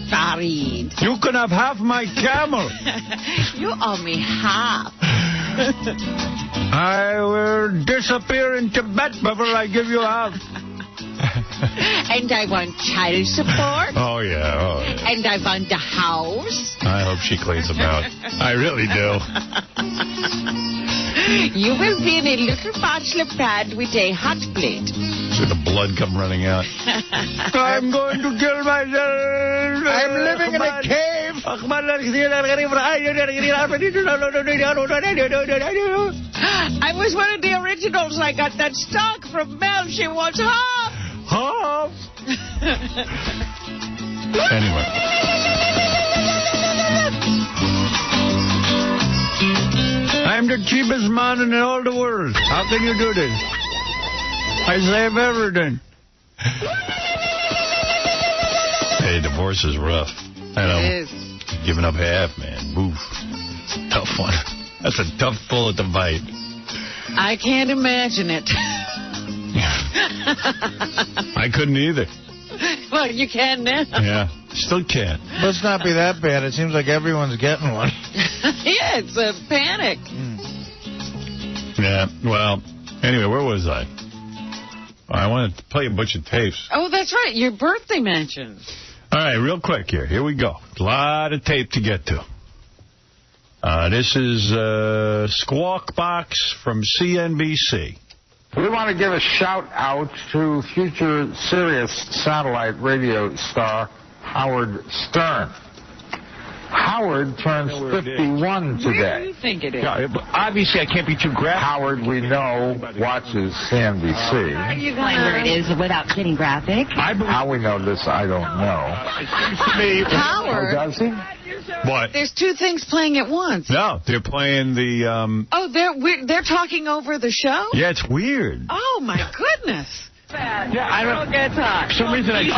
Fareed. You can have half my camel. You owe me half. I will disappear in Tibet before I give you half. And I want child support. Oh, yeah. And I want the house. I hope she cleans them out. I really do. You will be in a little bachelor pad with a hot plate. See the blood come running out. I'm going to kill myself. I'm living in a cave. I was one of the originals. I got that stock from Mel. She wants half. Half. Anyway. I'm the cheapest man in all the world. How can you do this? I save everything. Hey, divorce is rough. I know. It is. Giving up half, man. Oof. Tough one. That's a tough bullet to bite. I can't imagine it. I couldn't either. Well, you can now. Yeah, still can't. Must not be that bad. It seems like everyone's getting one. Yeah, it's a panic. Yeah, well, anyway, where was I? I wanted to play a bunch of tapes. Oh, that's right. Your birthday mention. All right, real quick here. Here we go. A lot of tape to get to. This is Squawk Box from CNBC. We want to give a shout-out to future Sirius satellite radio star Howard Stern. Howard turns 51 today. Where do you think it is? Yeah, obviously, I can't be too graphic. Howard, we know, watches CNBC. Are you going where it is without getting graphic? How we know this, I don't know. Howard? Oh, does he? What? There's 2 things playing at once. No, they're playing the... Oh, they're talking over the show? Yeah, it's weird. Oh, my goodness. Yeah, I don't get talk. For some reason okay.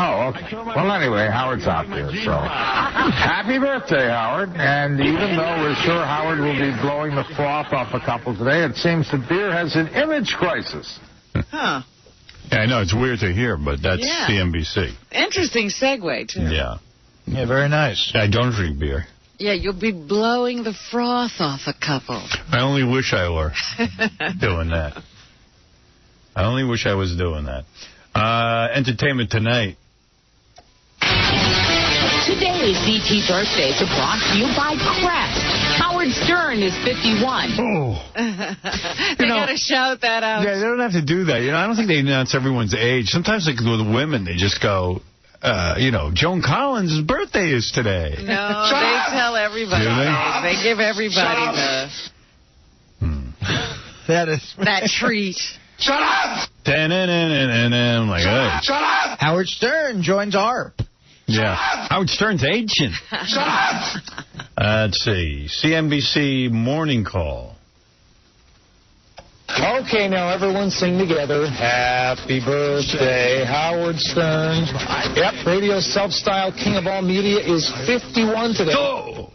Well, anyway, Howard's out there, so. Happy birthday, Howard. And even though we're sure Howard will be blowing the froth off a couple today, it seems the beer has an image crisis. Huh. Yeah, I know, it's weird to hear, but that's CNBC. Interesting segue, too. Yeah. Yeah, very nice. I don't drink beer. Yeah, you'll be blowing the froth off a couple. I only wish I were doing that. I only wish I was doing that. Entertainment Tonight. Today's DT birthdays are brought to you by Crest. Howard Stern is 51. Oh. They got to shout that out. Yeah, they don't have to do that. I don't think they announce everyone's age. Sometimes like with women, they just go, Joan Collins' birthday is today. No, they tell everybody. Do they? They give everybody that treat. Shut up! I'm like, hey. Shut up! Howard Stern joins ARP. Yeah. Howard Stern's ancient. Shut up! Let's see. CNBC Morning Call. Okay, now everyone sing together. Happy birthday, Howard Stern. Yep, radio self-styled king of all media is 51 today. Oh!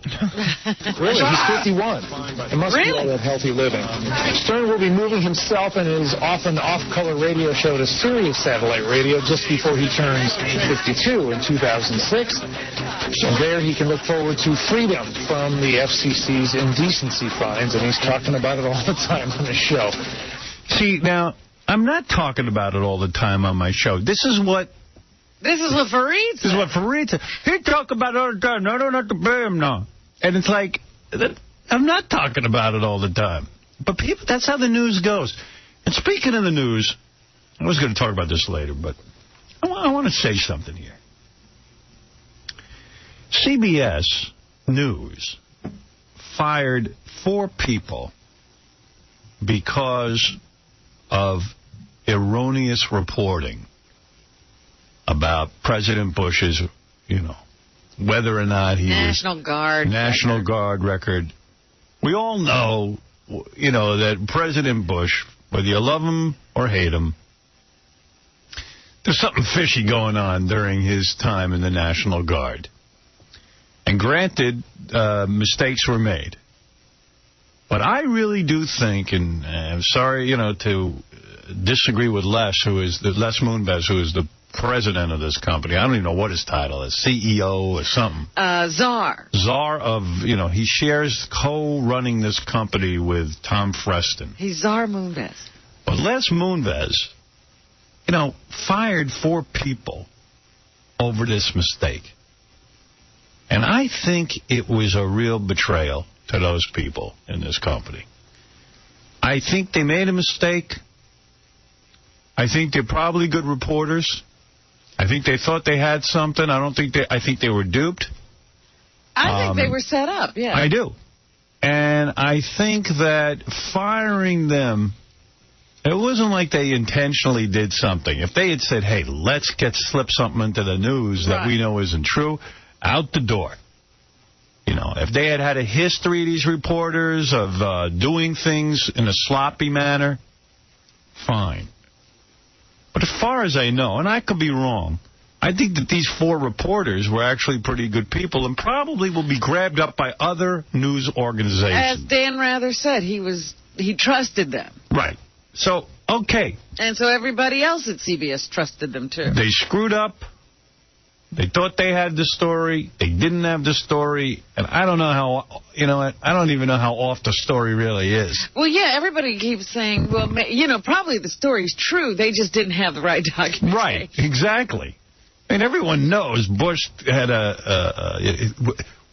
Really, he's 51. It must be all that healthy living. Stern will be moving himself and his often off-color radio show to Sirius satellite radio just before he turns 52 in 2006. And there he can look forward to freedom from the FCC's indecency fines, and he's talking about it all the time on the show. See, now, I'm not talking about it all the time on my show. This is what Fareed said. This is what Fareed said. He talk about it all the time. I don't have to pay him now. And it's like, I'm not talking about it all the time. But people, that's how the news goes. And speaking of the news, I was going to talk about this later, but I want to say something here. CBS News fired 4 people because of erroneous reporting about President Bush's, whether or not he National Guard record. We all know, that President Bush, whether you love him or hate him, there's something fishy going on during his time in the National Guard. And granted, mistakes were made. But I really do think, and I'm sorry, to disagree with Les Moonves, who is the president of this company. I don't even know what his title is, CEO or something. Czar. Czar of, he shares co-running this company with Tom Freston. He's Czar Moonves. But Les Moonves, fired 4 people over this mistake. And I think it was a real betrayal to those people in this company. I think they made a mistake. I think they're probably good reporters. I think they thought they had something. I think they were duped. I think they were set up, yeah. I do. And I think that firing them, it wasn't like they intentionally did something. If they had said, hey, let's slip something into the news that we know isn't true, out the door. If they had a history, these reporters, of doing things in a sloppy manner, fine. But as far as I know, and I could be wrong, I think that these 4 reporters were actually pretty good people and probably will be grabbed up by other news organizations. As Dan Rather said, he trusted them. Right. So, okay. And so everybody else at CBS trusted them, too. They screwed up. They thought they had the story. They didn't have the story. And I don't know how, I don't even know how off the story really is. Well, yeah, everybody keeps saying, well, probably the story's true. They just didn't have the right documentation. Right, exactly. And everyone knows Bush had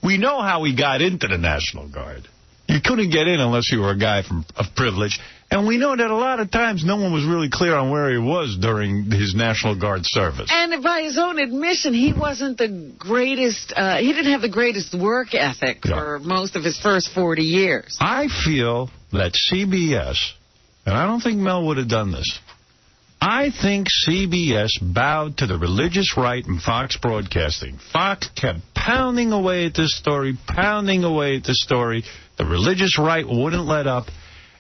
we know how he got into the National Guard. You couldn't get in unless you were a guy of privilege. And we know that a lot of times no one was really clear on where he was during his National Guard service. And by his own admission, he wasn't the greatest, he didn't have the greatest work ethic for most of his first 40 years. I feel that CBS, and I don't think Mel would have done this, I think CBS bowed to the religious right in Fox Broadcasting. Fox kept pounding away at this story, The religious right wouldn't let up.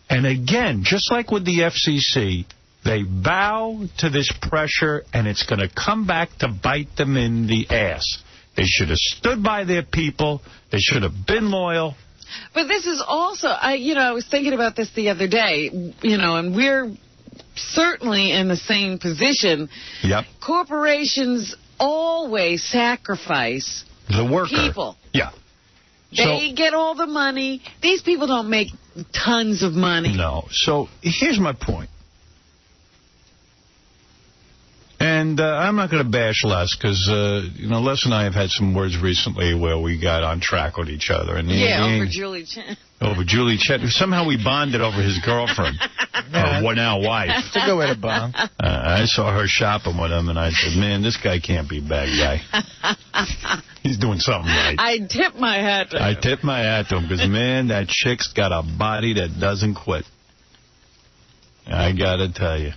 And again, just like with the FCC, they bow to this pressure, and it's going to come back to bite them in the ass. They should have stood by their people. They should have been loyal. But this is also, I was thinking about this the other day, and we're certainly in the same position. Yep. Corporations always sacrifice the worker. People. Yeah. They get all the money. These people don't make tons of money. No. So here's my point. And I'm not going to bash Les because, Les and I have had some words recently where we got on track with each other. And over Julie Chen. Over Julie Chen. Somehow we bonded over his girlfriend. Or now wife. It's a good way to bond. I saw her shopping with him, and I said, man, this guy can't be a bad guy. He's doing something right. I tip my hat to him. I tip my hat to him because, man, that chick's got a body that doesn't quit. I got to tell you.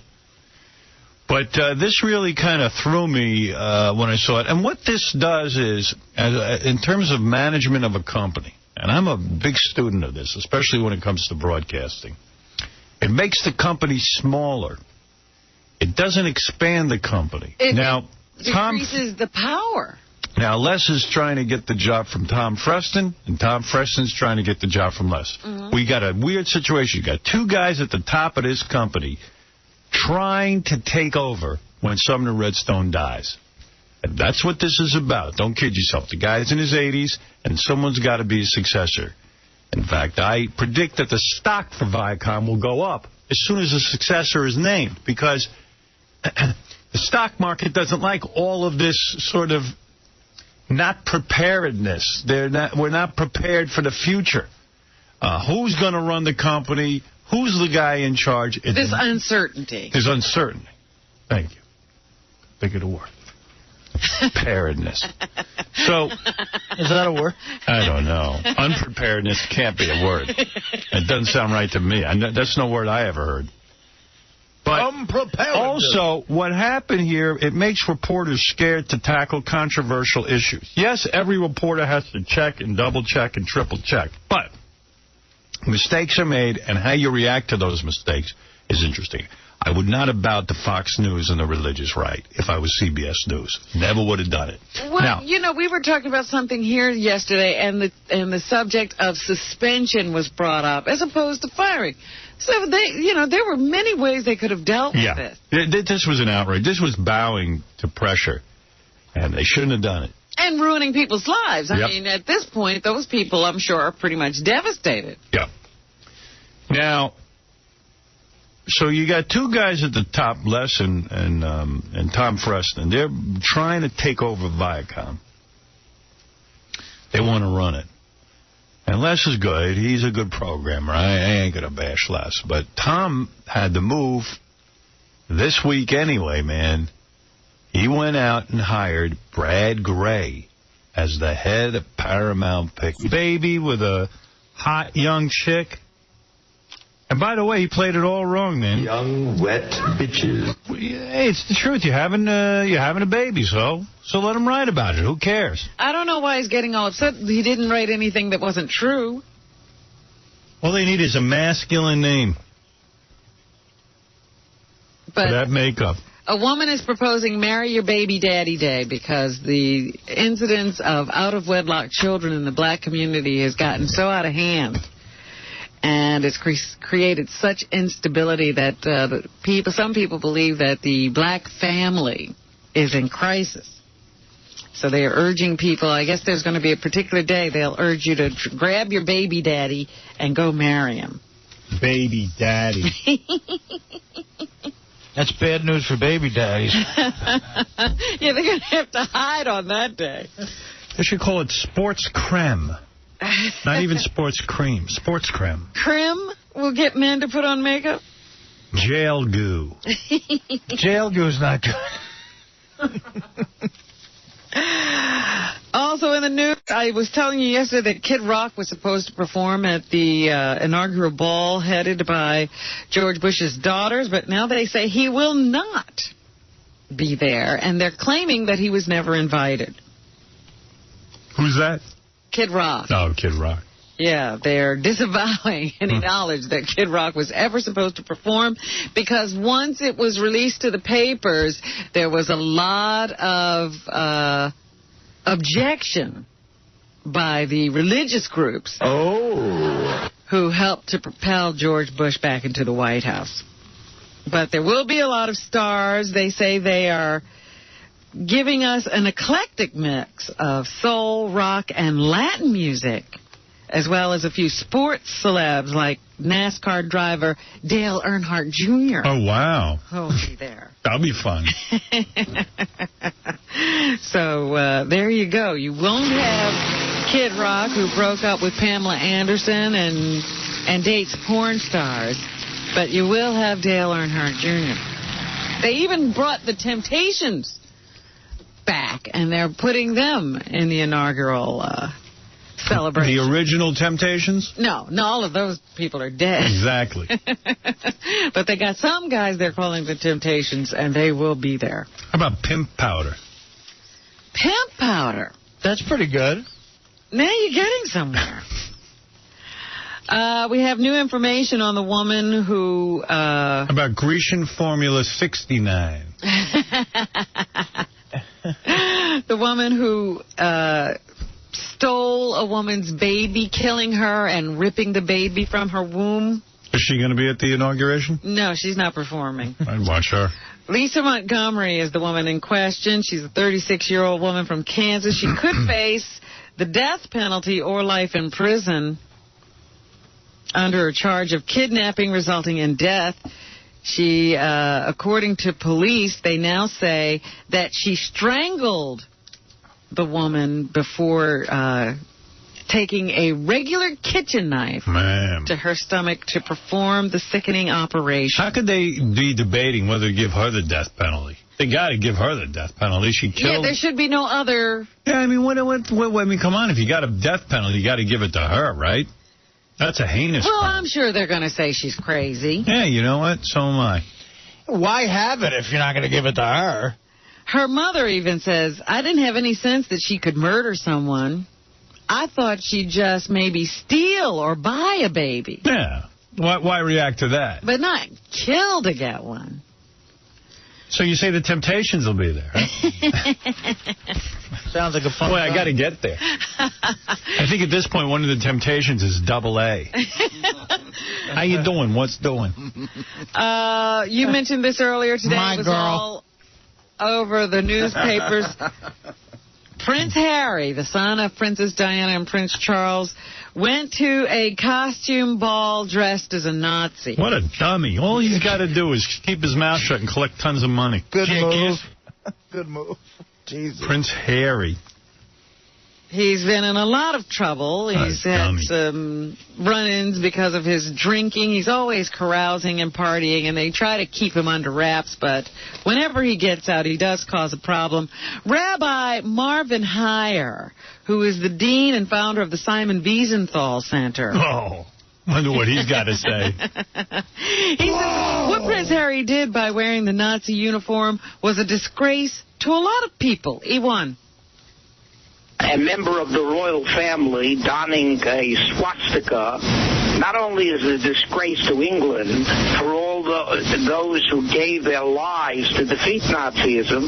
But this really kind of threw me when I saw it. And what this does is, in terms of management of a company, and I'm a big student of this, especially when it comes to broadcasting, it makes the company smaller. It doesn't expand the company. It decreases the power. Now, Les is trying to get the job from Tom Freston, and Tom Freston's trying to get the job from Les. We got a weird situation. You got two guys at the top of this company trying to take over when Sumner Redstone dies. And that's what this is about. Don't kid yourself. The guy's in his 80s, and someone's got to be his successor. In fact, I predict that the stock for Viacom will go up as soon as a successor is named, because the stock market doesn't like all of this sort of not preparedness. We're not prepared for the future. Who's going to run the company? Who's the guy in charge? This uncertainty. There's uncertainty. Thank you. Think of the word. Preparedness. So, is that a word? I don't know. Unpreparedness can't be a word. It doesn't sound right to me. That's no word I ever heard. But also, what happened here, it makes reporters scared to tackle controversial issues. Yes, every reporter has to check and double-check and triple-check, but mistakes are made, and how you react to those mistakes is interesting. I would not have bowed to Fox News and the religious right if I was CBS News. Never would have done it. Well, now, we were talking about something here yesterday, and the subject of suspension was brought up, as opposed to firing. So, there were many ways they could have dealt with this. This was an outrage. This was bowing to pressure, and they shouldn't have done it. And ruining people's lives. I mean, at this point, those people, I'm sure, are pretty much devastated. Yeah. Now, so you got two guys at the top, Les and Tom Freston. They're trying to take over Viacom. They want to run it. And Les is good. He's a good programmer. I ain't going to bash Les. But Tom had to move this week anyway, man. He went out and hired Brad Gray as the head of Paramount Pictures. Baby with a hot young chick. And by the way, he played it all wrong, man. Young, wet bitches. Hey, it's the truth. You're having a baby, so let him write about it. Who cares? I don't know why he's getting all upset. He didn't write anything that wasn't true. All they need is a masculine name for that makeup. A woman is proposing Marry Your Baby Daddy Day because the incidence of out-of-wedlock children in the black community has gotten so out of hand. And it's created such instability that some people believe that the black family is in crisis. So they are urging people, I guess there's going to be a particular day, they'll urge you to grab your baby daddy and go marry him. Baby daddy. That's bad news for baby daddies. Yeah, they're going to have to hide on that day. They should call it Sports Creme. Not even sports cream. Sports creme. Creme will get men to put on makeup? Jail goo. Jail goo's not good. Also in the news, I was telling you yesterday that Kid Rock was supposed to perform at the inaugural ball headed by George Bush's daughters, but now they say he will not be there, and they're claiming that he was never invited. Who's that? Kid Rock. Oh, Kid Rock. Yeah, they're disavowing any knowledge that Kid Rock was ever supposed to perform because once it was released to the papers, there was a lot of objection by the religious groups who helped to propel George Bush back into the White House. But there will be a lot of stars. They say they are giving us an eclectic mix of soul, rock, and Latin music, as well as a few sports celebs like NASCAR driver Dale Earnhardt Jr. Oh, wow. Oh, be there. That'll be fun. So there you go. You won't have Kid Rock, who broke up with Pamela Anderson and dates porn stars, but you will have Dale Earnhardt Jr. They even brought the Temptations back, and they're putting them in the inaugural celebration. The original Temptations? No, all of those people are dead. Exactly. But they got some guys they're calling the Temptations, and they will be there. How about Pimp Powder? Pimp Powder. That's pretty good. Now you're getting somewhere. We have new information on the woman who... about Grecian Formula 69. The woman who stole a woman's baby, killing her and ripping the baby from her womb. Is she going to be at the inauguration? No, she's not performing. I'd watch her. Lisa Montgomery is the woman in question. She's a 36-year-old woman from Kansas. She could face the death penalty or life in prison under a charge of kidnapping resulting in death. She, according to police, they now say that she strangled the woman before taking a regular kitchen knife to her stomach to perform the sickening operation. How could they be debating whether to give her the death penalty? They got to give her the death penalty. She killed... Yeah, there should be no other... Yeah, I mean, I mean, come on. If you got a death penalty, you got to give it to her, right? That's a heinous Well, crime. I'm sure they're going to say she's crazy. Yeah, you know what? So am I. Why have it if you're not going to give it to her? Her mother even says, I didn't have any sense that she could murder someone. I thought she'd just maybe steal or buy a baby. Yeah. Why react to that? But not kill to get one. So you say the Temptations will be there, huh? Sounds like a fun Boy, I got to get there. I think at this point, one of the Temptations is AA. How you doing? What's doing? You mentioned this earlier today. My it was girl. all over the newspapers. Prince Harry, the son of Princess Diana and Prince Charles, went to a costume ball dressed as a Nazi. What a dummy. All he's got to do is keep his mouth shut and collect tons of money. Good move. Good move. Jesus. Prince Harry. He's been in a lot of trouble. He's had some run-ins because of his drinking. He's always carousing and partying, and they try to keep him under wraps, but whenever he gets out, he does cause a problem. Rabbi Marvin Heyer, who is the dean and founder of the Simon Wiesenthal Center. Oh, wonder what he's got to say. He said what Prince Harry did by wearing the Nazi uniform was a disgrace to a lot of people. E1. A member of the royal family donning a swastika not only is a disgrace to England for all those who gave their lives to defeat Nazism,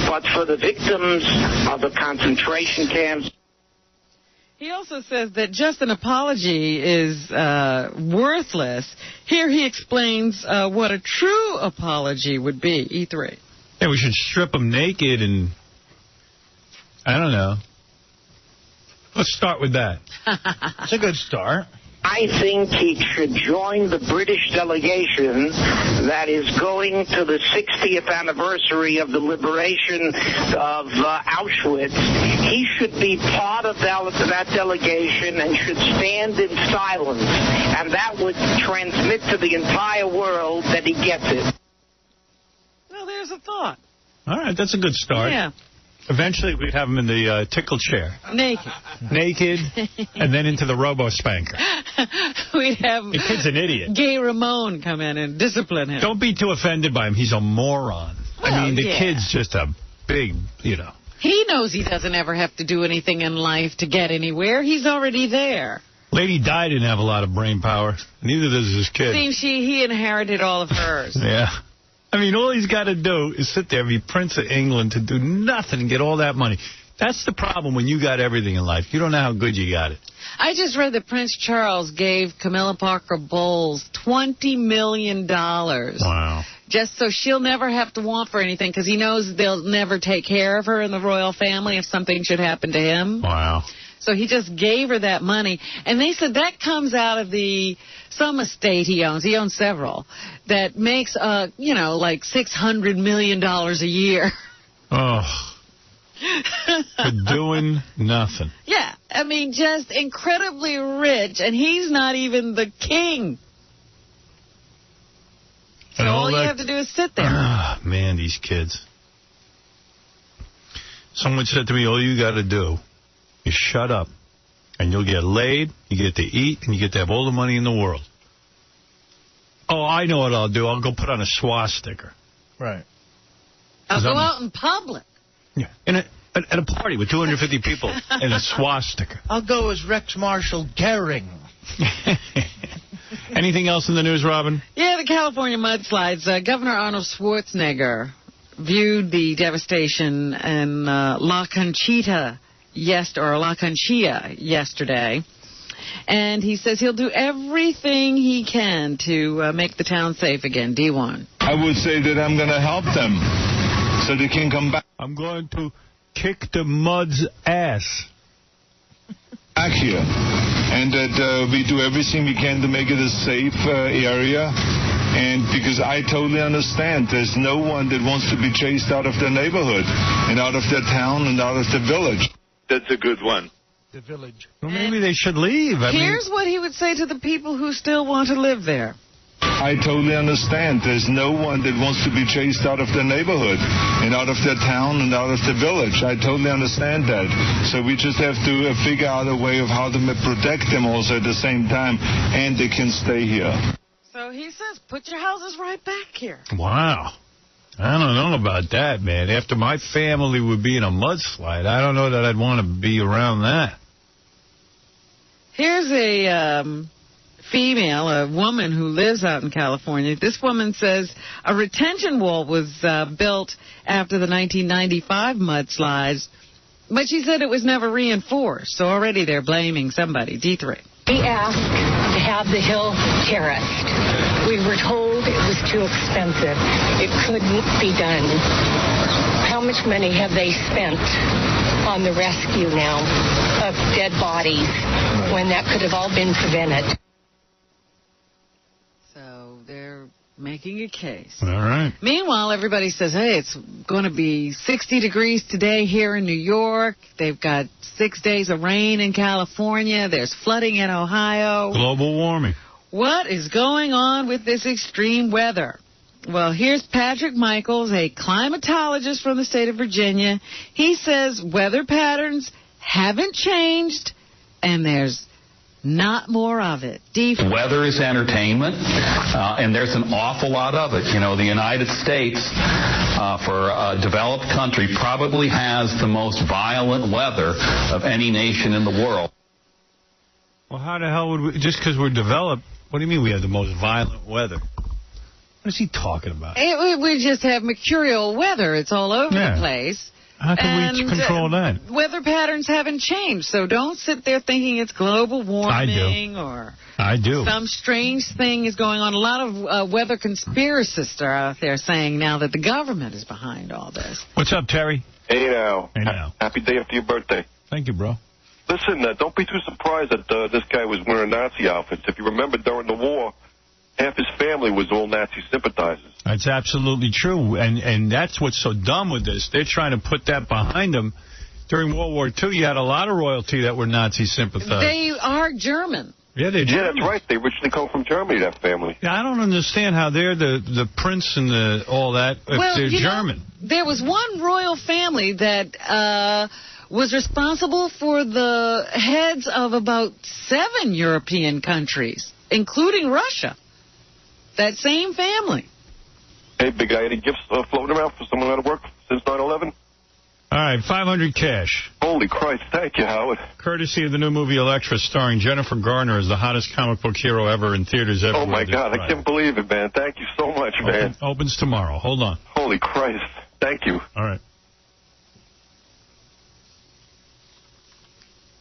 but for the victims of the concentration camps. He also says that just an apology is worthless. Here he explains what a true apology would be. E3. Yeah, we should strip him naked and, I don't know. Let's start with that. It's a good start. I think he should join the British delegation that is going to the 60th anniversary of the liberation of Auschwitz. He should be part of that delegation and should stand in silence. And that would transmit to the entire world that he gets it. Well, there's a thought. All right, that's a good start. Yeah. Eventually, we'd have him in the tickle chair. Naked, and then into the robo-spanker. We'd have the kid's an idiot. Gay Ramon come in and discipline him. Don't be too offended by him. He's a moron. Well, I mean, the yeah. kid's just a big, you know. He knows he doesn't ever have to do anything in life to get anywhere. He's already there. Lady Di didn't have a lot of brain power. Neither does his kid. Seems he inherited all of hers. Yeah. I mean, all he's got to do is sit there and be Prince of England to do nothing and get all that money. That's the problem when you got everything in life. You don't know how good you got it. I just read that Prince Charles gave Camilla Parker Bowles $20 million. Wow. Just so she'll never have to want for anything, because he knows they'll never take care of her in the royal family if something should happen to him. Wow. So he just gave her that money. And they said that comes out of some estate he owns. He owns several. That makes, like $600 million a year. Oh. For doing nothing. Yeah. I mean, just incredibly rich. And he's not even the king. So all you have to do is sit there. Man, these kids. Someone said to me, all you got to do is shut up, and you'll get laid, you get to eat, and you get to have all the money in the world. Oh, I know what I'll do. I'll go put on a swastika. Right. I'll go out in public. Yeah. At a party with 250 people in a swastika. I'll go as Rex Marshal Gehring. Anything else in the news, Robin? Yeah, the California mudslides. Governor Arnold Schwarzenegger viewed the devastation in 𝗦𝗵cie𝗄 yesterday. And he says he'll do everything he can to make the town safe again. D1. I would say that I'm going to help them so they can come back. I'm going to kick the mud's ass. Back here. And that we do everything we can to make it a safe area. And because I totally understand, there's no one that wants to be chased out of their neighborhood and out of their town and out of the village. That's a good one. The village. Well, maybe they should leave. Here's what he would say to the people who still want to live there. I totally understand. There's no one that wants to be chased out of their neighborhood and out of their town and out of the village. I totally understand that. So we just have to figure out a way of how to protect them also at the same time, and they can stay here. So he says, put your houses right back here. Wow. I don't know about that, man. After my family would be in a mudslide, I don't know that I'd want to be around that. Here's a female, a woman who lives out in California. This woman says a retention wall was built after the 1995 mudslides, but she said it was never reinforced. So already they're blaming somebody. D3. We asked to have the hill terraced. We were told it was too expensive. It couldn't be done. How much money have they spent on the rescue now of dead bodies when that could have all been prevented? So they're making a case. All right. Meanwhile, everybody says, hey, it's going to be 60 degrees today here in New York. They've got 6 days of rain in California. There's flooding in Ohio. Global warming. What is going on with this extreme weather? Well, here's Patrick Michaels, a climatologist from the state of Virginia. He says weather patterns haven't changed, and there's not more of it. Weather is entertainment, and there's an awful lot of it. You know, the United States, for a developed country, probably has the most violent weather of any nation in the world. Well, how the hell would we, just because we're developed, what do you mean we have the most violent weather? What is he talking about? We just have mercurial weather. It's all over the place. How can we control that? Weather patterns haven't changed, so don't sit there thinking it's global warming or some strange thing is going on. A lot of weather conspiracists are out there saying now that the government is behind all this. What's up, Terry? Hey now. Hey now. Happy day after your birthday. Thank you, bro. Listen, don't be too surprised that this guy was wearing Nazi outfits. If you remember, during the war, half his family was all Nazi sympathizers. That's absolutely true, and that's what's so dumb with this. They're trying to put that behind them. During World War II, you had a lot of royalty that were Nazi sympathizers. They are German. Yeah, they're German. Yeah, that's right. They originally come from Germany, that family. Yeah, I don't understand how they're the prince and all that if they're German. There was one royal family that was responsible for the heads of about 7 European countries, including Russia. That same family. Hey, big guy, any gifts floating around for someone out of work since 9/11? All right, 500 cash. Holy Christ, thank you, Howard. Courtesy of the new movie Elektra, starring Jennifer Garner as the hottest comic book hero ever in theaters everywhere. Oh, my God, I can't believe it, man. Thank you so much, man. Opens tomorrow. Hold on. Holy Christ, thank you. All right.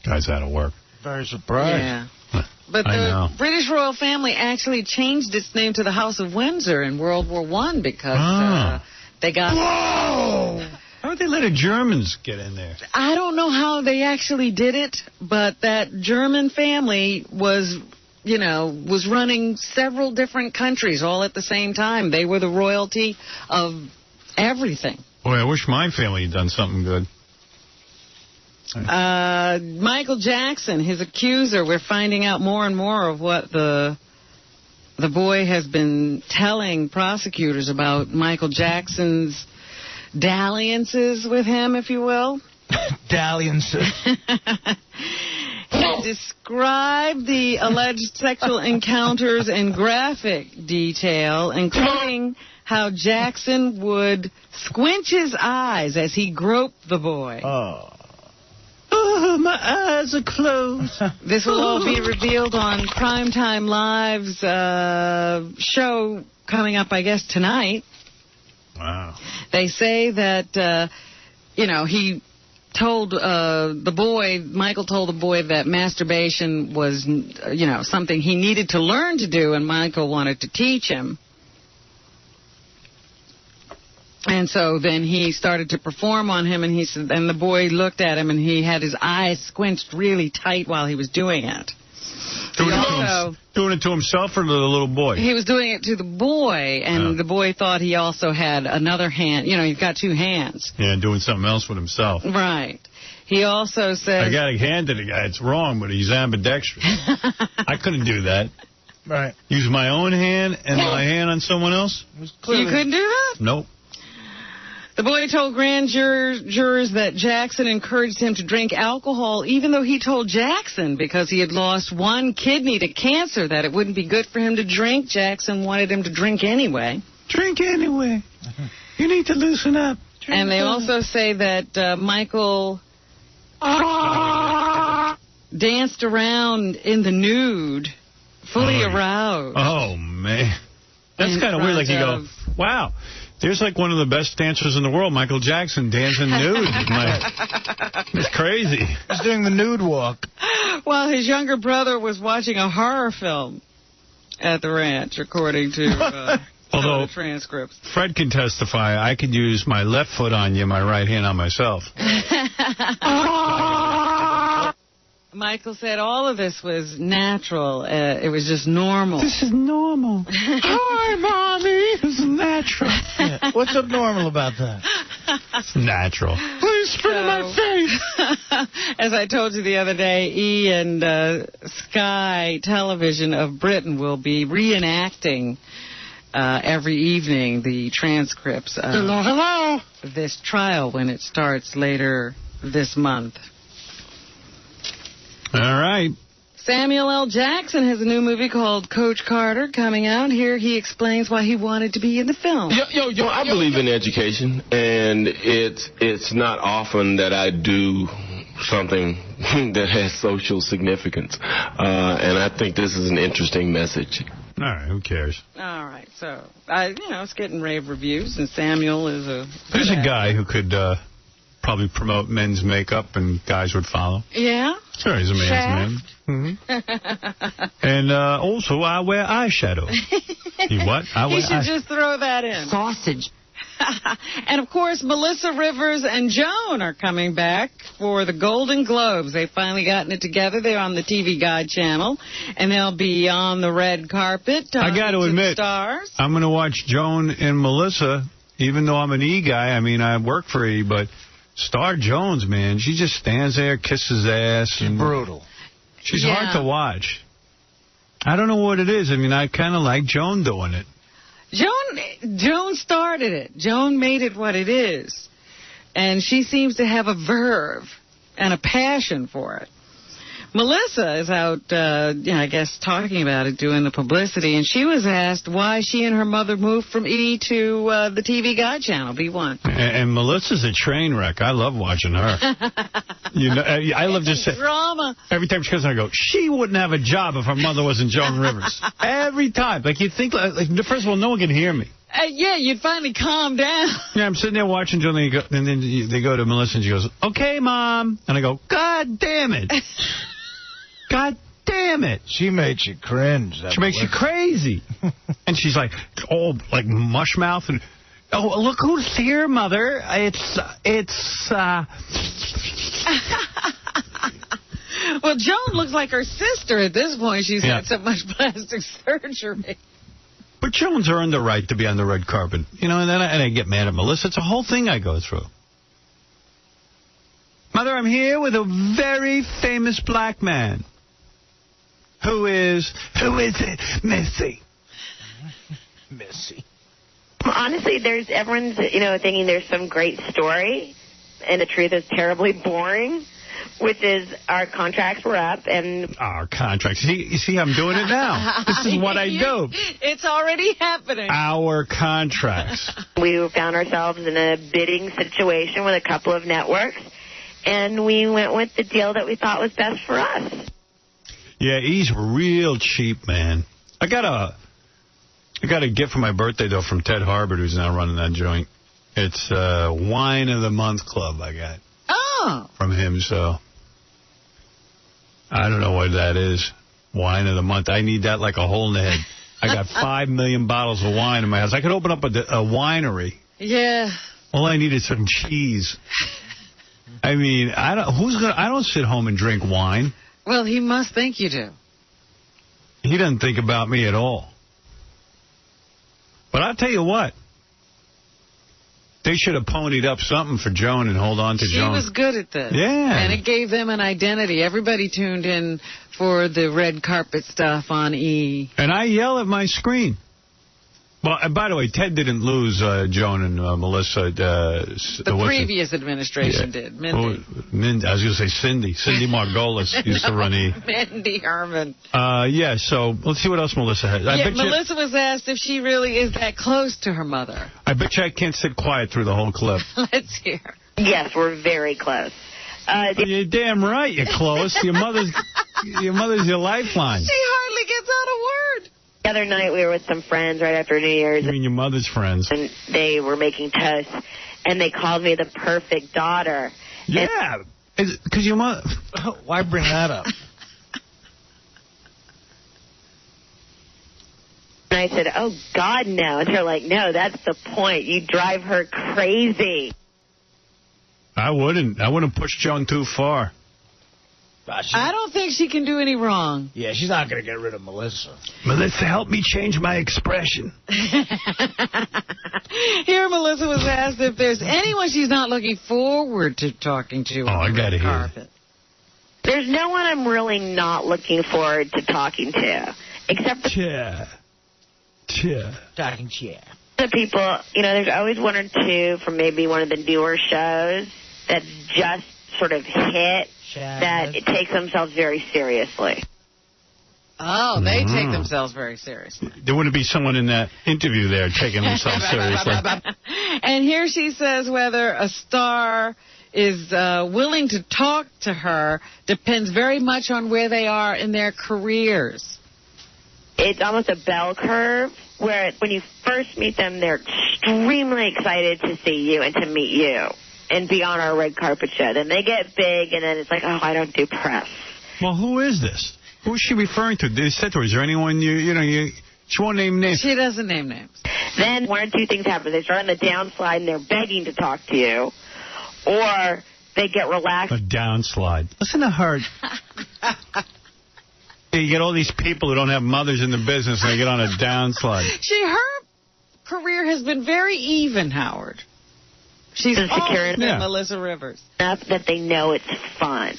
Guy's out of work. Very surprised. Yeah. But the British royal family actually changed its name to the House of Windsor in World War I because they got... Whoa! How would they let the Germans get in there? I don't know how they actually did it, but that German family was running several different countries all at the same time. They were the royalty of everything. Boy, I wish my family had done something good. Michael Jackson, his accuser, we're finding out more and more of what the boy has been telling prosecutors about Michael Jackson's dalliances with him, if you will. Dalliances. He described the alleged sexual encounters in graphic detail, including how Jackson would squinch his eyes as he groped the boy. Oh, my eyes are closed. This will all be revealed on Primetime Live's show coming up, I guess, tonight. Wow. They say that, he told the boy, Michael told the boy that masturbation was, something he needed to learn to do, and Michael wanted to teach him. And so then he started to perform on him, and the boy looked at him, and he had his eyes squinched really tight while he was doing it. Doing it to himself or to the little boy? He was doing it to the boy, and the boy thought he also had another hand. He's got two hands. Yeah, doing something else with himself. Right. He also says... I got a hand to the guy. It's wrong, but he's ambidextrous. I couldn't do that. Right. Use my own hand and my hand on someone else? You couldn't do that? Nope. The boy told grand jurors that Jackson encouraged him to drink alcohol, even though he told Jackson, because he had lost one kidney to cancer, that it wouldn't be good for him to drink. Jackson wanted him to drink anyway. Drink anyway. You need to loosen up. And they also say that Michael danced around in the nude, fully aroused. Oh, man. That's kind of weird. Like you go, wow. There's like one of the best dancers in the world, Michael Jackson, dancing nude. It's crazy. He's doing the nude walk. While his younger brother was watching a horror film at the ranch, according to although the transcripts. Fred can testify, I could use my left foot on you, my right hand on myself. Michael said all of this was natural. It was just normal. This is normal. Hi, Mommy. This is natural. Yeah. What's abnormal about that? It's natural. Please spit in my face. As I told you the other day, E! and Sky Television of Britain will be reenacting every evening the transcripts of this trial when it starts later this month. All right. Samuel L. Jackson has a new movie called Coach Carter coming out. Here he explains why he wanted to be in the film. I believe in education, and it's not often that I do something that has social significance. And I think this is an interesting message. All right, who cares? All right, so, it's getting rave reviews, and Samuel is There's a guy who could probably promote men's makeup, and guys would follow. Yeah? Sure, he's a man's man. Mm-hmm. And also, I wear eyeshadow. You what? You should just throw that in. Sausage. And, of course, Melissa Rivers and Joan are coming back for the Golden Globes. They've finally gotten it together. They're on the TV Guide channel, and they'll be on the red carpet. I got to admit, stars. I'm going to watch Joan and Melissa, even though I'm an E guy. I mean, I work for E, but Star Jones, man, she just stands there, kisses ass. She's brutal. She's hard to watch. I don't know what it is. I mean, I kind of like Joan doing it. Joan started it. Joan made it what it is. And she seems to have a verve and a passion for it. Melissa is out, I guess, talking about it, doing the publicity, and she was asked why she and her mother moved from E! to the TV Guide channel, B1. And Melissa's a train wreck. I love watching her. I love to say... Drama. Every time she comes on, I go, she wouldn't have a job if her mother wasn't Joan Rivers. Every time. Like, you'd think, first of all, no one can hear me. Yeah, you'd finally calm down. Yeah, I'm sitting there watching Joan, and then they go to Melissa, and she goes, okay, Mom. And I go, God damn it. God damn it. She makes you cringe. She makes you crazy. And she's like, all like mush mouth and, oh, look who's here, Mother. It's Well, Joan looks like her sister at this point. She's had so much plastic surgery. But Joan's earned the right to be on the red carpet. You know, and then I get mad at Melissa. It's a whole thing I go through. Mother, I'm here with a very famous black man. Who is it? Missy. Missy. Honestly, everyone's, thinking there's some great story, and the truth is terribly boring, which is our contracts were up, and... Our contracts. You see, I'm doing it now. This is what I do. It's already happening. Our contracts. We found ourselves in a bidding situation with a couple of networks, and we went with the deal that we thought was best for us. Yeah, he's real cheap, man. I got a gift for my birthday, though, from Ted Harbert, who's now running that joint. It's Wine of the Month Club I got. Oh. From him, so I don't know what that is. Wine of the Month. I need that like a hole in the head. I got 5 million bottles of wine in my house. I could open up a winery. Yeah. All I need is some cheese. I mean, I don't sit home and drink wine. Well, he must think you do. He doesn't think about me at all. But I'll tell you what. They should have ponied up something for Joan and hold on to Joan. She was good at this. Yeah. And it gave them an identity. Everybody tuned in for the red carpet stuff on E! And I yell at my screen. Well, by the way, Ted didn't lose Joan and Melissa. The previous administration did. Mindy. I was going to say Cindy. Cindy Margolis used to run E! Mindy Herman. Yeah, so let's see what else Melissa has. Melissa was asked if she really is that close to her mother. I bet you I can't sit quiet through the whole clip. Let's hear. Yes, we're very close. You're damn right you're close. Your mother's your lifeline. She hardly gets out a word. The other night we were with some friends right after New Year's. You mean your mother's friends? And they were making toast, and they called me the perfect daughter. Yeah, because your mother... Why bring that up? And I said, oh, God, no. And they're like, no, that's the point. You drive her crazy. I wouldn't push Joan too far. I don't think she can do any wrong. Yeah, she's not going to get rid of Melissa. Melissa, help me change my expression. Here, Melissa was asked if there's anyone she's not looking forward to talking to. Oh, I got to hear it. There's no one I'm really not looking forward to talking to, except the people, there's always one or two from maybe one of the newer shows that just sort of hit that it takes themselves very seriously. Oh, they take themselves very seriously. There wouldn't be someone in that interview there taking themselves seriously. And here she says whether a star is willing to talk to her depends very much on where they are in their careers. It's almost a bell curve where when you first meet them, they're extremely excited to see you and to meet you and be on our red carpet show. Then they get big, and then it's like, oh, I don't do press. Well, who is this? Who is she referring to? They said to her, is there anyone she won't name names. She doesn't name names. Then one or two things happen. They start on the downslide, and they're begging to talk to you, or they get relaxed. A downslide. Listen to her. You get all these people who don't have mothers in the business, and they get on a downslide. Her career has been very even, Howard. She's always been Melissa Rivers. Enough that they know it's fun.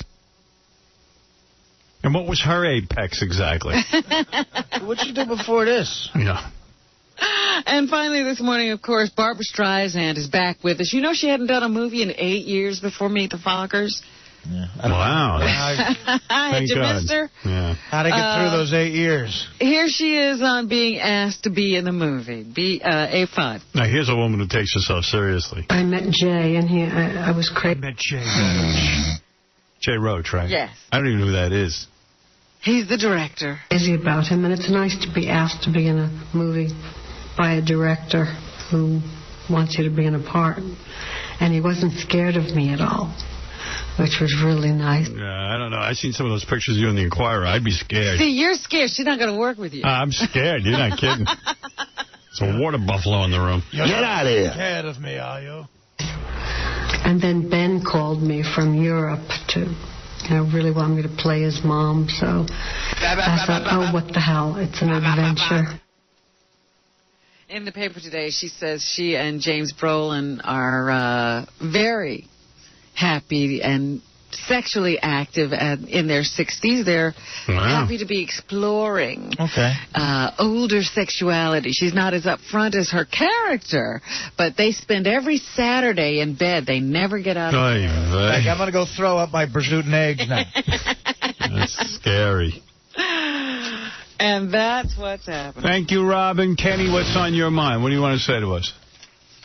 And what was her apex exactly? What'd she do before this? Yeah. And finally this morning, of course, Barbra Streisand is back with us. You know she hadn't done a movie in 8 years before Meet the Fockers? Yeah. Wow. Had you missed her? Yeah. How'd I get through those 8 years? Here she is on being asked to be in the movie, A5. Now, here's a woman who takes herself seriously. I met Jay, and I was crazy. I met Jay Roach. Jay Roach, right? Yes. I don't even know who that is. He's the director. Crazy about him, and it's nice to be asked to be in a movie by a director who wants you to be in a part. And he wasn't scared of me at all. which was really nice. I don't know. I seen some of those pictures of you in the Inquirer. I'd be scared. See, you're scared. She's not going to work with you. I'm scared. You're not kidding. It's a water buffalo in the room. Get out of here. Scared of me, are you? And then Ben called me from Europe to really want me to play his mom. So I thought, oh, what the hell? It's an adventure. In the paper today, she says she and James Brolin are very happy and sexually active in their 60s. They're happy to be exploring older sexuality. She's not as upfront as her character, but they spend every Saturday in bed. They never get out of bed. Like, I'm going to go throw up my pursuit and eggs now. That's scary. And that's what's happening. Thank you, Robin. Kenny, what's on your mind? What do you want to say to us?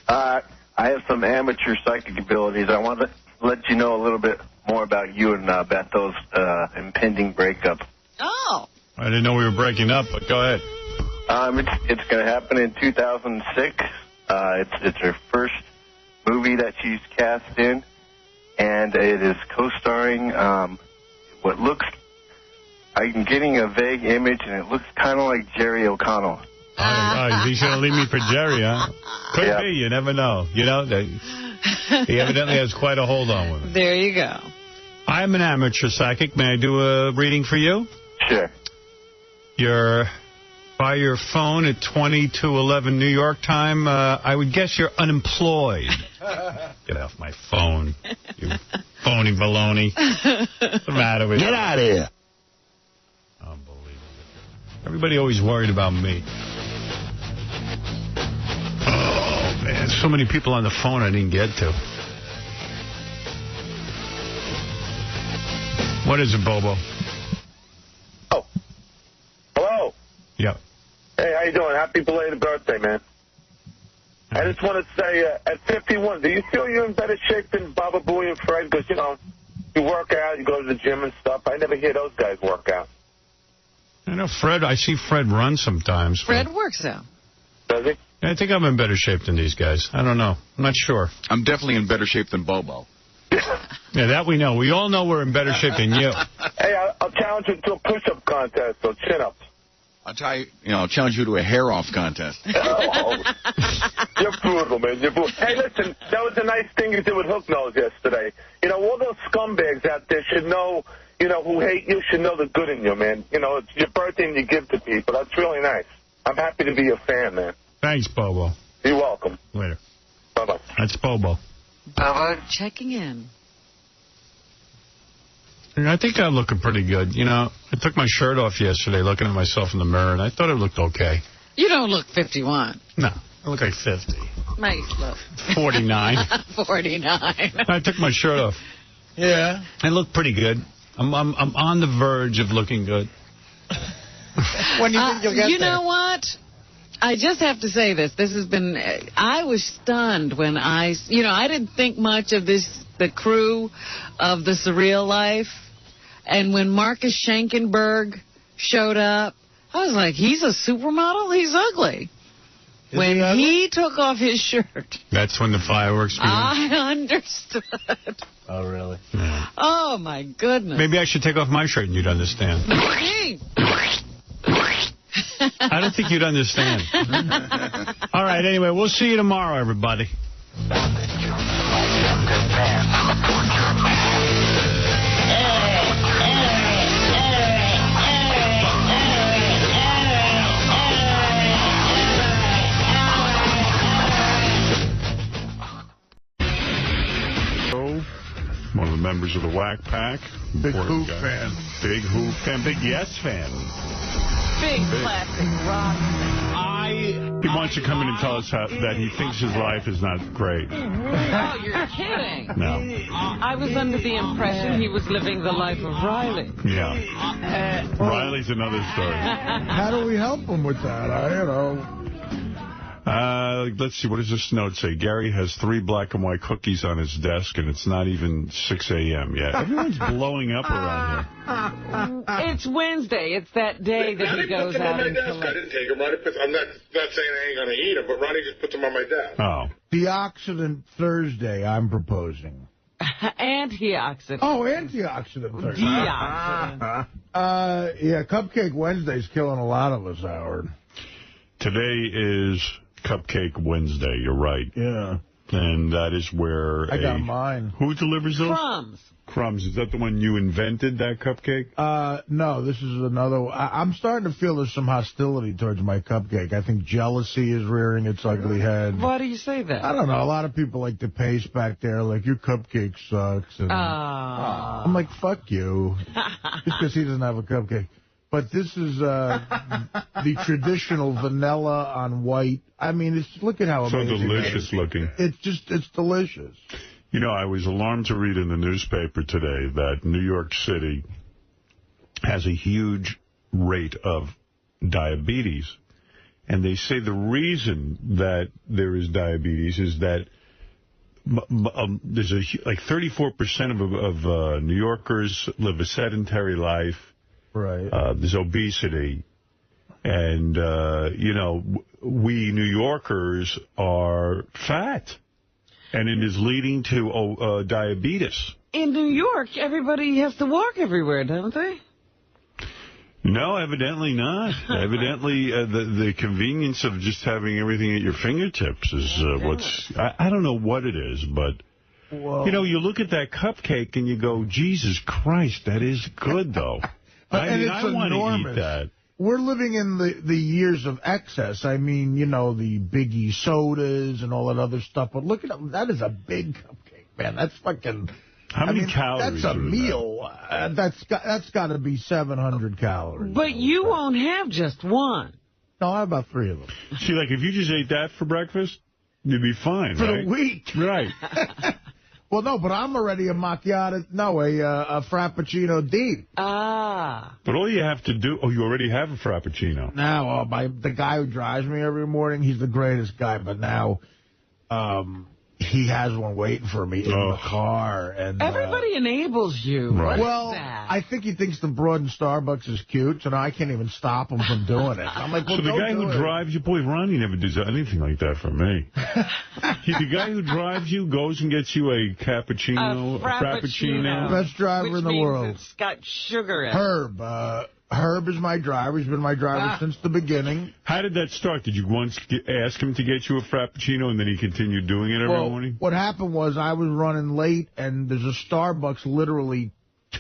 I have some amateur psychic abilities. I want to let you know a little bit more about you and Bethel's impending breakup. Oh. I didn't know we were breaking up, but go ahead. It's going to happen in 2006. It's her first movie that she's cast in, and it is co-starring what looks... I'm getting a vague image, and it looks kind of like Jerry O'Connell. He's going to leave me for Jerry, huh? Could be. You never know. You know, he evidently has quite a hold on women. There you go. I'm an amateur psychic. May I do a reading for you? Sure. You're by your phone at 22:11 New York time. I would guess you're unemployed. Get off my phone, you phony baloney. What's the matter with you? Get out of here. Everybody always worried about me. Oh, man. So many people on the phone I didn't get to. What is it, Bobo? Oh. Hello. Yep. Hey, how you doing? Happy belated birthday, man. I just want to say, at 51, do you feel you're in better shape than Baba, Booey, and Fred? Because, you work out, you go to the gym and stuff. I never hear those guys work out. I know Fred. I see Fred run sometimes. Fred works out. Does he? I think I'm in better shape than these guys. I don't know. I'm not sure. I'm definitely in better shape than Bobo. Yeah, that we know. We all know we're in better shape than you. Hey, I'll challenge you to a push-up contest or chin-ups. I'll challenge you to a hair-off contest. Oh, you're brutal, man. You're brutal. Hey, listen, that was a nice thing you did with Hook Nose yesterday. All those scumbags out there should know... who hate you should know the good in you, man. It's your birthday and you give to people. That's really nice. I'm happy to be a fan, man. Thanks, Bobo. You're welcome. Later. Bye-bye. That's Bobo. Bobo checking in. I think I'm looking pretty good. I took my shirt off yesterday looking at myself in the mirror, and I thought it looked okay. You don't look 51. No, I look like 50. Nice look. 49. 49. I took my shirt off. Yeah. I look pretty good. I'm on the verge of looking good. When do you think you'll get there? You know what? I just have to say this. This has been... I was stunned when I didn't think much of the crew of The Surreal Life. And when Marcus Schenkenberg showed up, I was like, he's a supermodel? He's ugly. When he took off his shirt... That's when the fireworks began? I understood. Oh, really? Yeah. Oh, my goodness. Maybe I should take off my shirt and you'd understand. I don't think you'd understand. All right, anyway, we'll see you tomorrow, everybody. One of the members of the Wack Pack. Big Who fan. Big Who fan. Big Yes fan. Big classic rock. He wants to come in and tell us that he thinks his life is not great. Oh, you're kidding. No. I was under the impression he was living the life of Riley. Yeah. Riley's another story. How do we help him with that? Let's see. What does this note say? Gary has 3 black and white cookies on his desk, and it's not even 6 a.m. yet. Everyone's blowing up around here. It's Wednesday. It's that day that he goes out and collects. I didn't take them. I'm not saying I ain't going to eat them, but Ronnie just puts them on my desk. Oh. The Accident Thursday I'm proposing. Antioxidant. Oh, antioxidant. Deoxidant. Yeah, Cupcake Wednesday's killing a lot of us, Howard. Today is Cupcake Wednesday, you're right. Yeah. And that is where I got mine. Who delivers those? Crumbs. Crumbs. Is that the one you invented, that cupcake? No, this is another one. I'm starting to feel there's some hostility towards my cupcake. I think jealousy is rearing its ugly head. Why do you say that? I don't know. A lot of people like to pace back there, like, your cupcake sucks. And I'm like, fuck you. Just because he doesn't have a cupcake. But this is the traditional vanilla on white. I mean, look at how amazing so delicious looking. It's delicious. You know, I was alarmed to read in the newspaper today that New York City has a huge rate of diabetes. And they say the reason that there is diabetes is that there's like 34% of New Yorkers live a sedentary life. Right. There's obesity. And, you know, we New Yorkers are fat. And it is leading to diabetes. In New York, everybody has to walk everywhere, don't they? No, evidently not. Evidently, the convenience of just having everything at your fingertips is what's... I don't know what it is, but... Whoa. You know, you look at that cupcake and you go, Jesus Christ, that is good, though. I mean, I want to eat that. We're living in the years of excess. I mean, you know, the Biggie sodas and all that other stuff. But look at that is a big cupcake, man. That's fucking... How many calories? That's a meal. That's got to be 700 calories. But you won't have just one. No, I have about 3 of them. See, like, if you just ate that for breakfast, you'd be fine, For right? the week. Right. Well, no, but I'm already a macchiato. No, a frappuccino deep. Ah. But all you have to do... Oh, you already have a frappuccino. Now, the guy who drives me every morning, he's the greatest guy. But now, he has one waiting for me in the car. And everybody enables you. Right. Well, I think he thinks the broad in Starbucks is cute, so now I can't even stop him from doing it. I'm like, well, so the guy who drives you, boy, Ronnie never does anything like that for me. The guy who drives you goes and gets you a cappuccino, a frappuccino. Best driver in the world. It's got sugar in it. Herb. Herb is my driver. He's been my driver since the beginning. How did that start? Did you once ask him to get you a frappuccino and then he continued doing it every morning? What happened was I was running late and there's a Starbucks literally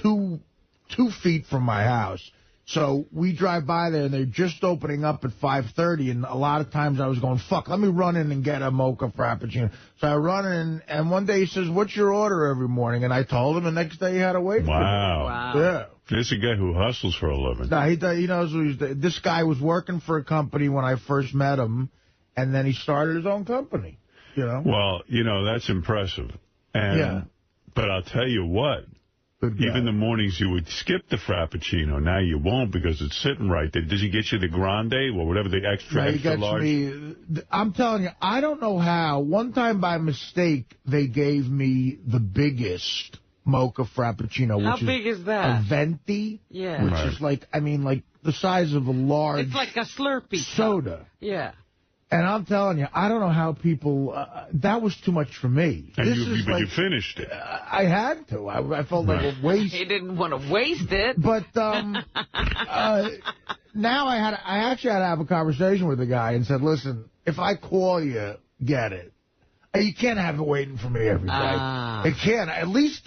two feet from my house. So we drive by there and they're just opening up at 5:30, and a lot of times I was going, fuck, let me run in and get a mocha frappuccino. So I run in, and one day he says, what's your order every morning? And I told him, and the next day he had to wait for me. Wow. Yeah. This is a guy who hustles for a living. No, he knows what he's doing. This guy was working for a company when I first met him, and then he started his own company, you know? Well, you know, that's impressive. And, but I'll tell you what. Even the mornings you would skip the frappuccino. Now you won't because it's sitting right there. Does he get you the grande or whatever, the extra large? I'm telling you, I don't know how. One time by mistake, they gave me the biggest mocha frappuccino. How big is that? A venti. Yeah. Which is like, I mean, like the size of a large... It's like a Slurpee soda. Cup. Yeah. And I'm telling you, I don't know how people... that was too much for me. And you finished it. I had to. I felt like a waste. He didn't want to waste it. But now I actually had to have a conversation with the guy and said, listen, if I call you, get it. You can't have it waiting for me every day. It can't. At least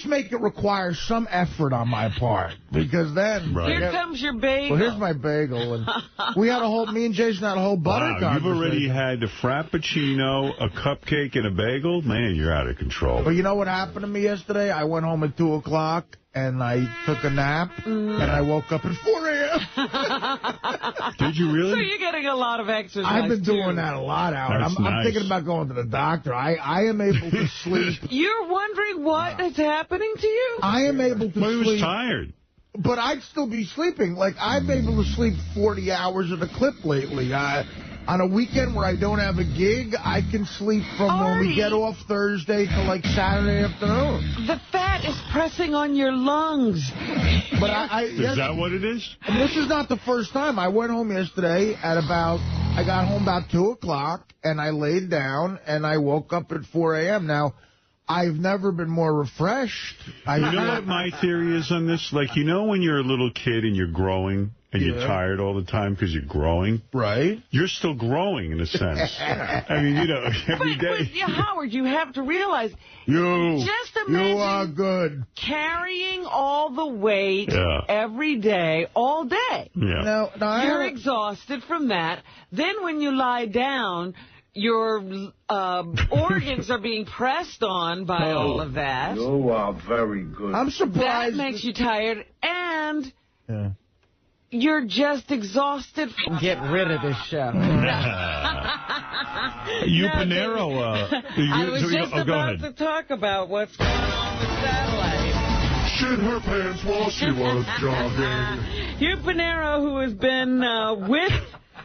make it require some effort on my part, because then here comes your bagel. Well, here's my bagel, and me and Jason had a whole butter conversation. You've already had a frappuccino, a cupcake, and a bagel. Man, you're out of control. But you know what happened to me yesterday? I went home at 2 o'clock. And I took a nap, and I woke up at 4 a.m. Did you really? So you're getting a lot of exercise, I've been doing that a lot, Howard. I'm thinking about going to the doctor. I am able to sleep. You're wondering what is happening to you? I am able to sleep. Well, he was tired. But I'd still be sleeping. Like, I've been able to sleep 40 hours at a clip lately. On a weekend where I don't have a gig, I can sleep from when we get off Thursday to, like, Saturday afternoon. The fat is pressing on your lungs. But is that what it is? And this is not the first time. I went home yesterday I got home about 2 o'clock, and I laid down, and I woke up at 4 a.m. Now, I've never been more refreshed. You know what my theory is on this? Like, you know when you're a little kid and you're growing and you're tired all the time because you're growing? Right. You're still growing in a sense. I mean, you know, every day. But Howard, you have to realize, just imagine you are good. carrying all the weight every day, all day. Yeah. No, you're exhausted from that. Then when you lie down, your organs are being pressed on by all of that. You are very good. I'm surprised. That makes you tired, and you're just exhausted. Get rid of this show. Panero. I was just about to talk about what's going on with satellite. Shit her pants while she was jogging. Hugh Panero, who has been with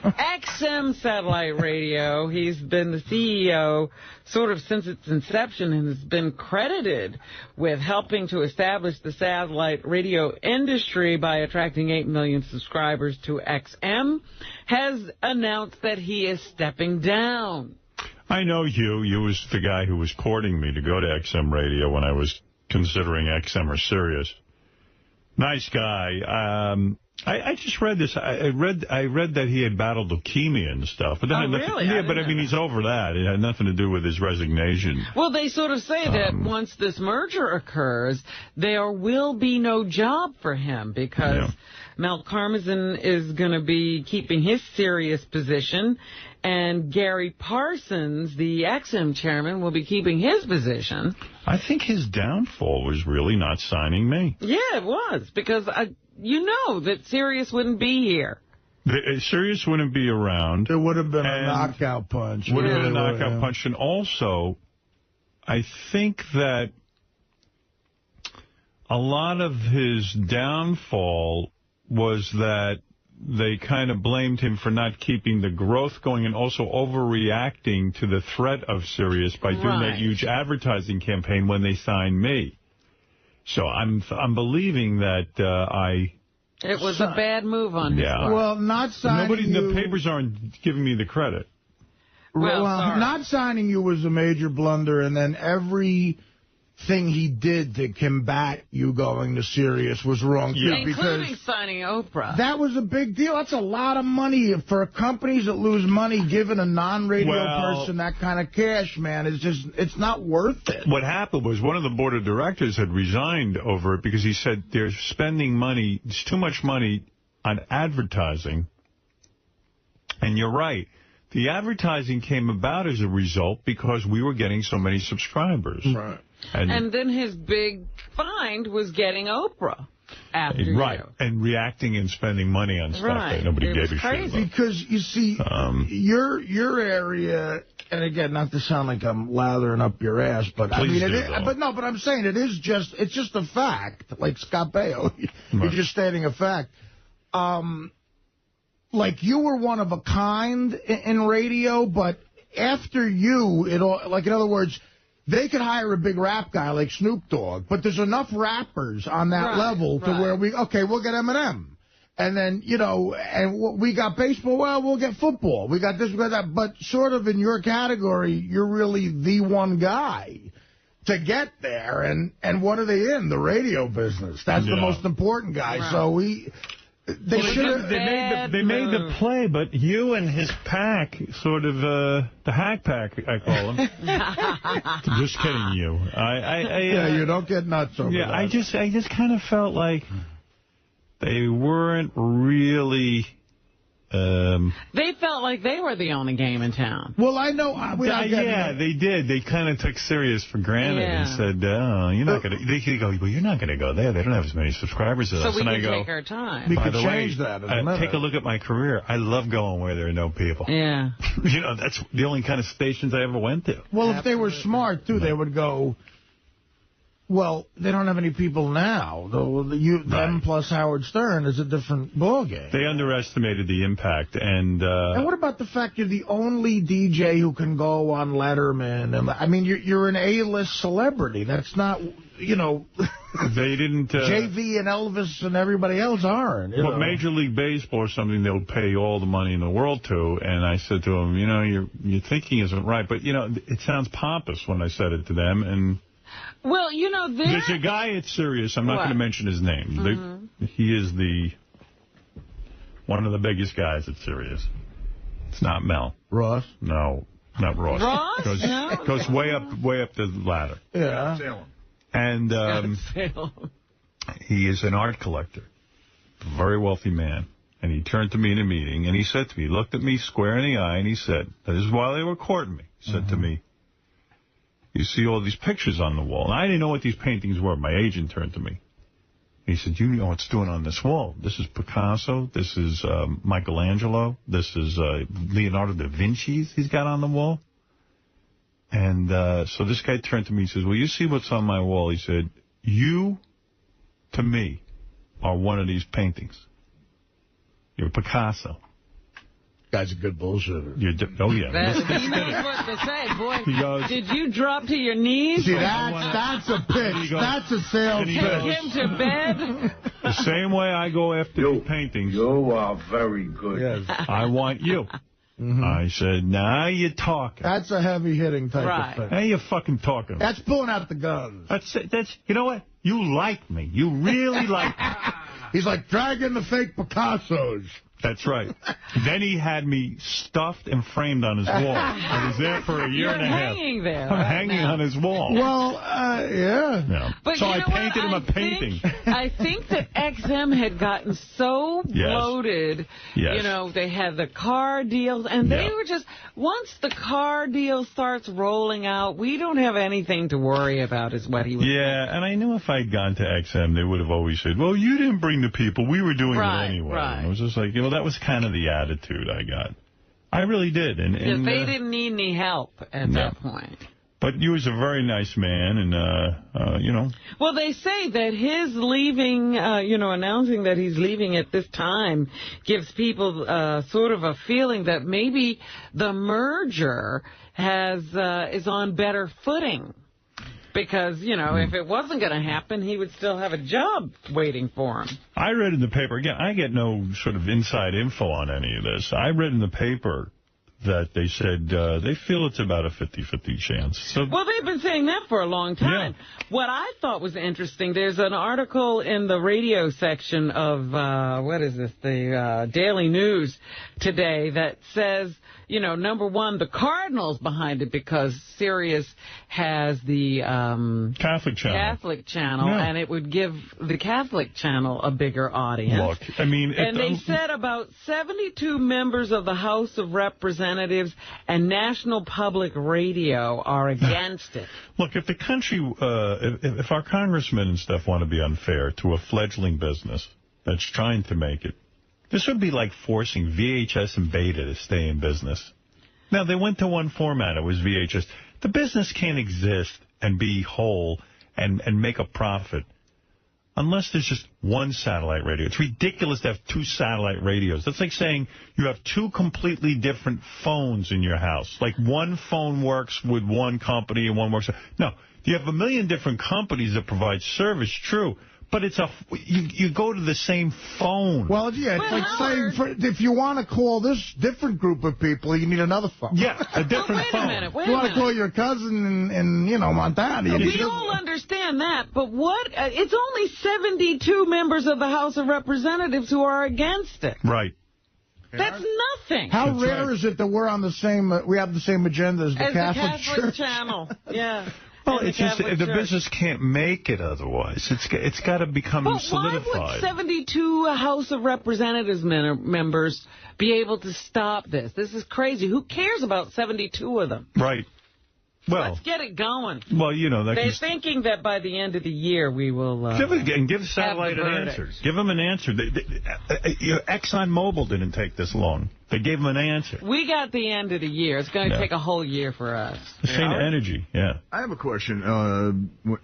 XM Satellite Radio. He's been the CEO sort of since its inception and has been credited with helping to establish the satellite radio industry by attracting 8 million subscribers to XM, has announced that he is stepping down. I know you. You was the guy who was courting me to go to XM Radio when I was considering XM or Sirius. Nice guy. I just read this. I read that he had battled leukemia and stuff. But then really? Yeah, but I mean, he's over that. It had nothing to do with his resignation. Well, they sort of say that once this merger occurs, there will be no job for him because 𝗦𝗵cie is going to be keeping his Sirius position, and Gary Parsons, the XM chairman, will be keeping his position. I think his downfall was really not signing me. Yeah, it was, because you know that Sirius wouldn't be here. Sirius wouldn't be around. There would have been a knockout punch. Would have been a knockout punch. And also, I think that a lot of his downfall was that they kind of blamed him for not keeping the growth going and also overreacting to the threat of Sirius by doing that huge advertising campaign when they signed me. So I'm believing that It was a bad move on his part. Well, not signing you... The papers aren't giving me the credit. Well, not signing you was a major blunder, and then everything he did to combat you going to Sirius was wrong, too. Including signing Oprah. That was a big deal. That's a lot of money for companies that lose money giving a non-radio person that kind of cash, man. It's not worth it. What happened was one of the board of directors had resigned over it because he said they're spending money, it's too much money on advertising. And you're right. The advertising came about as a result because we were getting so many subscribers. Right. And then his big find was getting Oprah after you. And reacting and spending money on stuff that nobody gave a shit about. Because, you see, your area, and again, not to sound like I'm lathering up your ass, but I mean, but I'm saying it's just a fact, like Scott Baio. You're just stating a fact. Like, you were one of a kind in radio, but after you, in other words, they could hire a big rap guy like Snoop Dogg, but there's enough rappers on that level to where we'll get Eminem. And then, and we got baseball, well, we'll get football. We got this, we got that. But sort of in your category, you're really the one guy to get there. And what are they in? The radio business. That's the most important guy. Right. So They made the play, but you and his pack, sort of the hack pack, I call him. Just kidding, you. You don't get nuts over that. I just kind of felt like they weren't really... they felt like they were the only game in town. Well, I know. They did. They kind of took Sirius for granted and said, you're not going to... They could go, well, you're not going to go there. They don't have as many subscribers as us. So we can take our time. We could change that. Take a look at my career. I love going where there are no people. Yeah. That's the only kind of stations I ever went to. Well, if they were smart, too, they would go... Well, they don't have any people now. Them plus Howard Stern is a different ballgame. They underestimated the impact. And what about the fact you're the only DJ who can go on Letterman? And I mean, you're an A-list celebrity. That's not, They didn't... JV and Elvis and everybody else aren't. Well, Major League Baseball or something, they'll pay all the money in the world to. And I said to them, your thinking isn't right. But, it sounds pompous when I said it to them. And... Well, you know, there's a guy at Sirius. I'm not going to mention his name. He is one of the biggest guys at Sirius. It's not Mel. Ross? No, not Ross. Ross? No. Goes way up the ladder. Yeah. Salem. And he is an art collector. A very wealthy man. And he turned to me in a meeting, and he said to me, he looked at me square in the eye, and he said, this is while they were courting me. He said to me, you see all these pictures on the wall. And I didn't know what these paintings were. My agent turned to me. He said, you know what's doing on this wall. This is Picasso. This is Michelangelo. This is Leonardo da Vinci's he's got on the wall. And so this guy turned to me and says, well, you see what's on my wall? He said, you, to me, are one of these paintings. You're Picasso. Guy's a good bullshitter. Oh, yeah. He knows what to say. Boy, he goes, did you drop to your knees? See, that's a pitch. That's a sales pitch. Take him to bed? The same way I go after the paintings. You are very good. Yes. I want you. I said, now you're talking. That's a heavy-hitting type of thing. Now you're fucking talking. That's pulling out the guns. That's you know what? You like me. You really like me. He's like dragging the fake Picassos. That's right. Then he had me stuffed and framed on his wall. I was there for a year and a half. Hanging there. I'm hanging on his wall. Well, yeah. But so you I know painted him a painting. I think that XM had gotten so bloated. Yes. You know, they had the car deals, and they were just, once the car deal starts rolling out, we don't have anything to worry about, is what he was saying. And I knew if I'd gone to XM, they would have always said, well, you didn't bring the people. We were doing it anyway. Right. And it was just like, that was kind of the attitude I got. I really did. And they didn't need any help at that point. But you was a very nice man, and, you know. Well, they say that his leaving, announcing that he's leaving at this time gives people sort of a feeling that maybe the merger is on better footing. Because, if it wasn't going to happen, he would still have a job waiting for him. I read in the paper, again, I get no sort of inside info on any of this. I read in the paper that they said they feel it's about a 50-50 chance. So, well, they've been saying that for a long time. Yeah. What I thought was interesting, there's an article in the radio section of, the Daily News today that says, number one, the Cardinals behind it because Sirius has the Catholic channel, and it would give the Catholic channel a bigger audience. Look, I mean... And they said about 72 members of the House of Representatives and National Public Radio are against it. Look, if the country, if our congressmen and stuff want to be unfair to a fledgling business that's trying to make it, this would be like forcing VHS and Beta to stay in business. Now, they went to one format. It was VHS. The business can't exist and be whole and make a profit unless there's just one satellite radio. It's ridiculous to have two satellite radios. That's like saying you have two completely different phones in your house. Like one phone works with one company and one works... No, you have a million different companies that provide service, true. But it's you go to the same phone. Well, yeah, it's like saying if you want to call this different group of people, you need another phone. Yeah, a different phone. Wait a minute. You want to call your cousin in Montana. We all understand that, but it's only 72 members of the House of Representatives who are against it. Right. That's nothing. How rare is it that we're on the same, we have the same agenda as the Catholic Catholic Church? channel, yeah. Well, it's just the business can't make it otherwise. It's got to become solidified. Why would 72 House of Representatives members be able to stop this? This is crazy. Who cares about 72 of them? Right. Well, let's get it going. Well, they're thinking that by the end of the year we will give satellite an answer. Give them an answer. ExxonMobil didn't take this long. They gave them an answer. We got the end of the year. It's going to take a whole year for us. Same energy, yeah. I have a question.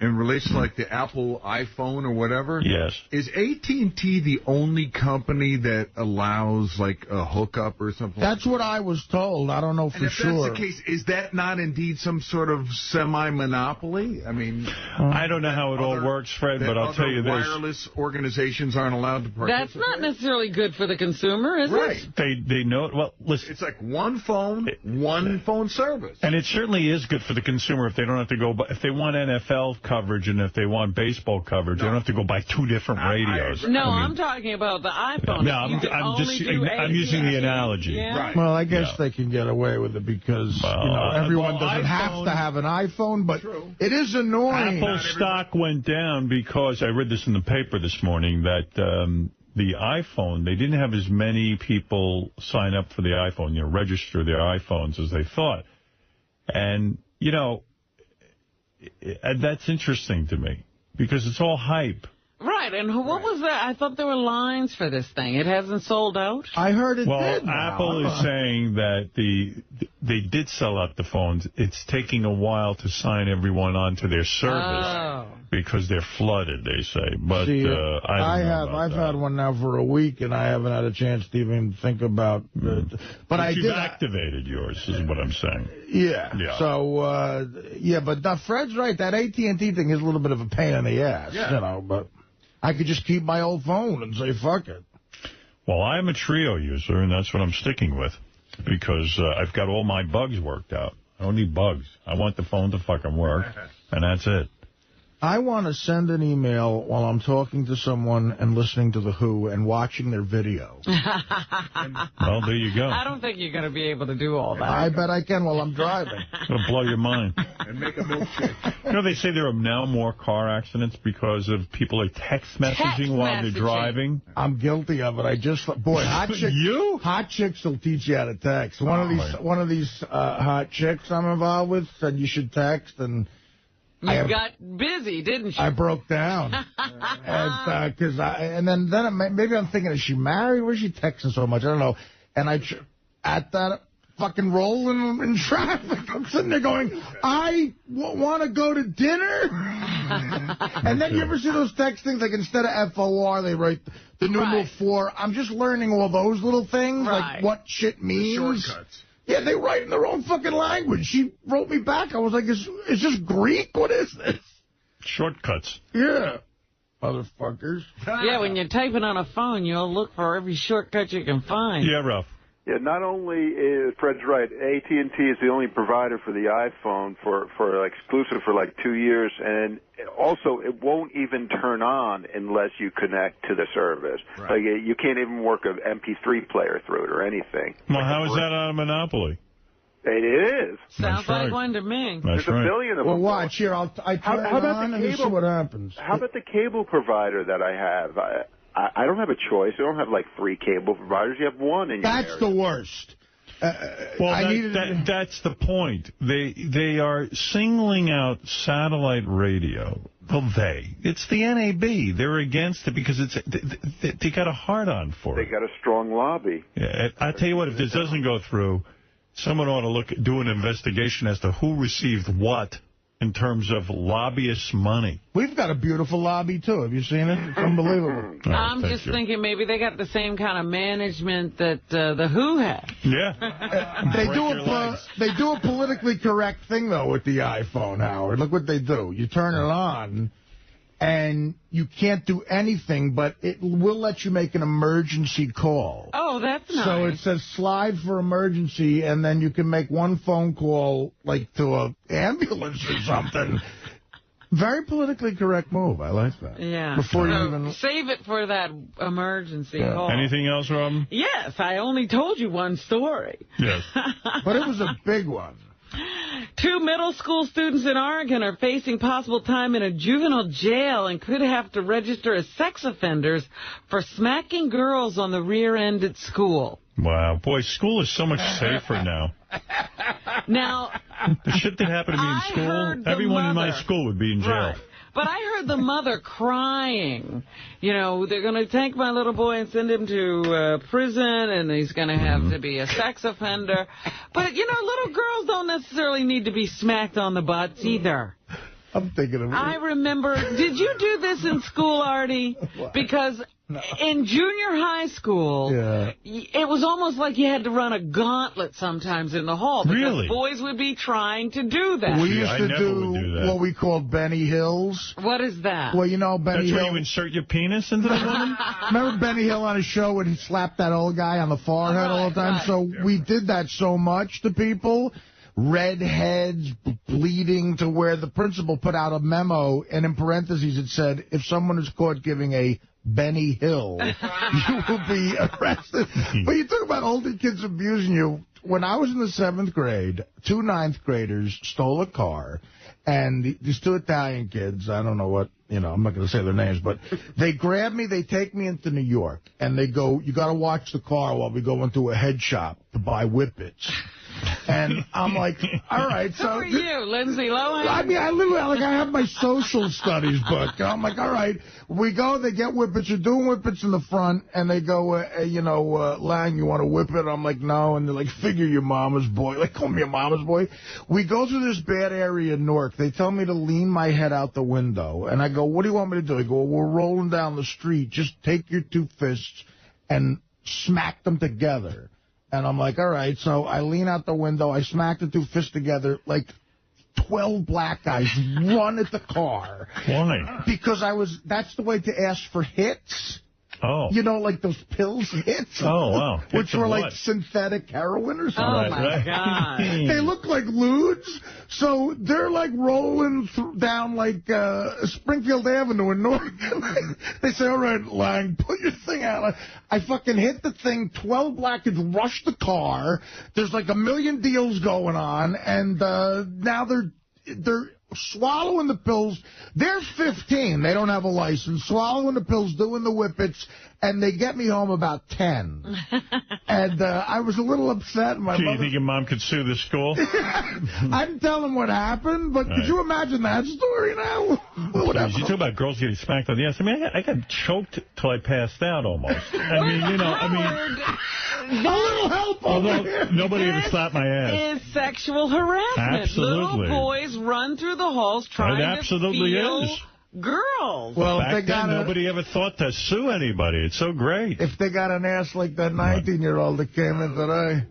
In relation to like the Apple iPhone or whatever. Yes. Is AT&T the only company that allows like a hookup or something? That's what I was told. I don't know for sure. If that's the case, is that not indeed some sort of semi-monopoly? I mean... I don't know how it all works, Fred, but I'll tell you this. Wireless organizations aren't allowed to participate. That's not necessarily good for the consumer, is it? They Well, listen. It's like one phone, one phone service. And it certainly is good for the consumer if they don't have to go, if they want NFL coverage and if they want baseball coverage, they don't have to go buy 2 different radios. No, I'm talking about the iPhone. No, I'm using the analogy. Yeah. Right. Well, I guess they can get away with it because everyone doesn't have to have an iPhone, but it is annoying. Apple stock went down because I read this in the paper this morning that the iPhone, they didn't have as many people sign up for the iPhone, register their iPhones as they thought. And, that's interesting to me because it's all hype. Right, and what was that? I thought there were lines for this thing. It hasn't sold out? I heard it did. Well, Apple is saying that they did sell out the phones. It's taking a while to sign everyone onto their service because they're flooded, they say. But See, I've had one now for a week, and I haven't had a chance to even think about it. But you've activated yours, is what I'm saying. Yeah. So, but Fred's right. That AT&T thing is a little bit of a pain in the ass, but I could just keep my old phone and say, fuck it. Well, I'm a Trio user, and that's what I'm sticking with, because I've got all my bugs worked out. I don't need bugs. I want the phone to fucking work, and that's it. I want to send an email while I'm talking to someone and listening to The Who and watching their video. Well, there you go. I don't think you're going to be able to do all that. I bet I can while I'm driving. It'll blow your mind. And make a milkshake. They say there are now more car accidents because of people text messaging while they're driving. I'm guilty of it. Boy, hot chicks will teach you how to text. One of these hot chicks I'm involved with said you should text, and you got busy, didn't you? I broke down. And then maybe I'm thinking, is she married? Where's she texting so much? I don't know. And at that fucking rolling in traffic, I'm sitting there going, I want to go to dinner? And then you ever see those text things, like instead of FOR, they write the numeral 4. I'm just learning all those little things, like what shit means. The shortcuts. Yeah, they write in their own fucking language. She wrote me back. I was like, is this Greek? What is this? Shortcuts. Yeah. Motherfuckers. Yeah, when you're typing on a phone, you'll look for every shortcut you can find. Yeah, Ralph. Yeah, not only is Fred's right, AT&T is the only provider for the iPhone for exclusive for like 2 years, and also it won't even turn on unless you connect to the service. Right. Like you can't even work an MP3 player through it or anything. Well, how is that a monopoly? It is. Sounds like one to me. There's a billion of them. Well, watch here. I turn it on and see what happens. How about the cable provider that I have? I don't have a choice. I don't have like 3 cable providers. You have one in your area. That's the worst. That's the point. They are singling out satellite radio. Well, it's the NAB. They're against it because they got a hard-on for it. They got a strong lobby. Yeah, I'll tell you what, if this doesn't go through, someone ought to do an investigation as to who received what in terms of lobbyists' money. We've got a beautiful lobby, too. Have you seen it? It's unbelievable. I'm just thinking maybe they got the same kind of management that The Who had. Yeah. They do a politically correct thing, though, with the iPhone, Howard. Look what they do. You turn it on, and you can't do anything, but it will let you make an emergency call. Oh, that's nice. So it says slide for emergency, and then you can make one phone call, like to an ambulance or something. Very politically correct move. I like that. Yeah. Before you even save it for that emergency call. Anything else, Robin? Yes, I only told you one story. Yes. But it was a big one. 2 middle school students in Oregon are facing possible time in a juvenile jail and could have to register as sex offenders for smacking girls on the rear end at school. Wow. Boy, school is so much safer now. Now, the shit that happened to me in school, everyone in my school would be in jail. Right. But I heard the mother crying. They're going to take my little boy and send him to prison, and he's going to have to be a sex offender. But, little girls don't necessarily need to be smacked on the butts either. I'm thinking of it. I remember, did you do this in school, Artie? Because in junior high school, it was almost like you had to run a gauntlet sometimes in the hall. Because boys would be trying to do that. We used to do what we called Benny Hills. What is that? Well, you know, Benny Hill. That's where you insert your penis into the woman? Remember Benny Hill on his show when he slapped that old guy on the forehead all the time? So we did that so much to people. Redheads, bleeding, to where the principal put out a memo, and in parentheses it said, if someone is caught giving a Benny Hill, you will be arrested. But you talk about older kids abusing you. When I was in the 7th grade, 2 9th graders stole a car, and these 2 Italian kids, I don't know what, I'm not going to say their names, but they grab me, they take me into New York, and they go, you got to watch the car while we go into a head shop to buy whippets. And I'm like, all right. So who are you, Lindsay Lohan? I mean, I have my social studies book. And I'm like, all right. We go, they get whippets. You're doing whippets in the front. And they go, Lange, you want to whip it? I'm like, no. And they're like, figure your mama's boy. Like, call me a mama's boy. We go through this bad area in Newark. They tell me to lean my head out the window. And I go, what do you want me to do? They go, we're rolling down the street. Just take your 2 fists and smack them together. And I'm like, all right. So I lean out the window. I smack the 2 fists together. Like 12 black guys run at the car. Why? Because that's the way to ask for hits. Oh. You know, like those pills hits. Oh, wow. Which were like synthetic heroin or something. Oh, my God. They look like lewds. So they're like rolling down like Springfield Avenue in Newark. They say, all right, Lange, put your thing out. I fucking hit the thing. 12 black kids rush the car. There's like a million deals going on. And now they're swallowing the pills. They're 15. They don't have a license. Swallowing the pills, doing the whippets, and they get me home about 10. And I was a little upset. Do you think your mom could sue the school? I didn't tell them what happened, but could you imagine that story now? You talk about girls getting smacked on the ass. I mean, I got choked till I passed out almost. I mean, a little help. Although nobody ever slapped my ass. Is sexual harassment. Absolutely. Little boys run through the halls trying to feel girls. Well, back then, nobody ever thought to sue anybody. It's so great. If they got an ass like that 19-year-old that came in today.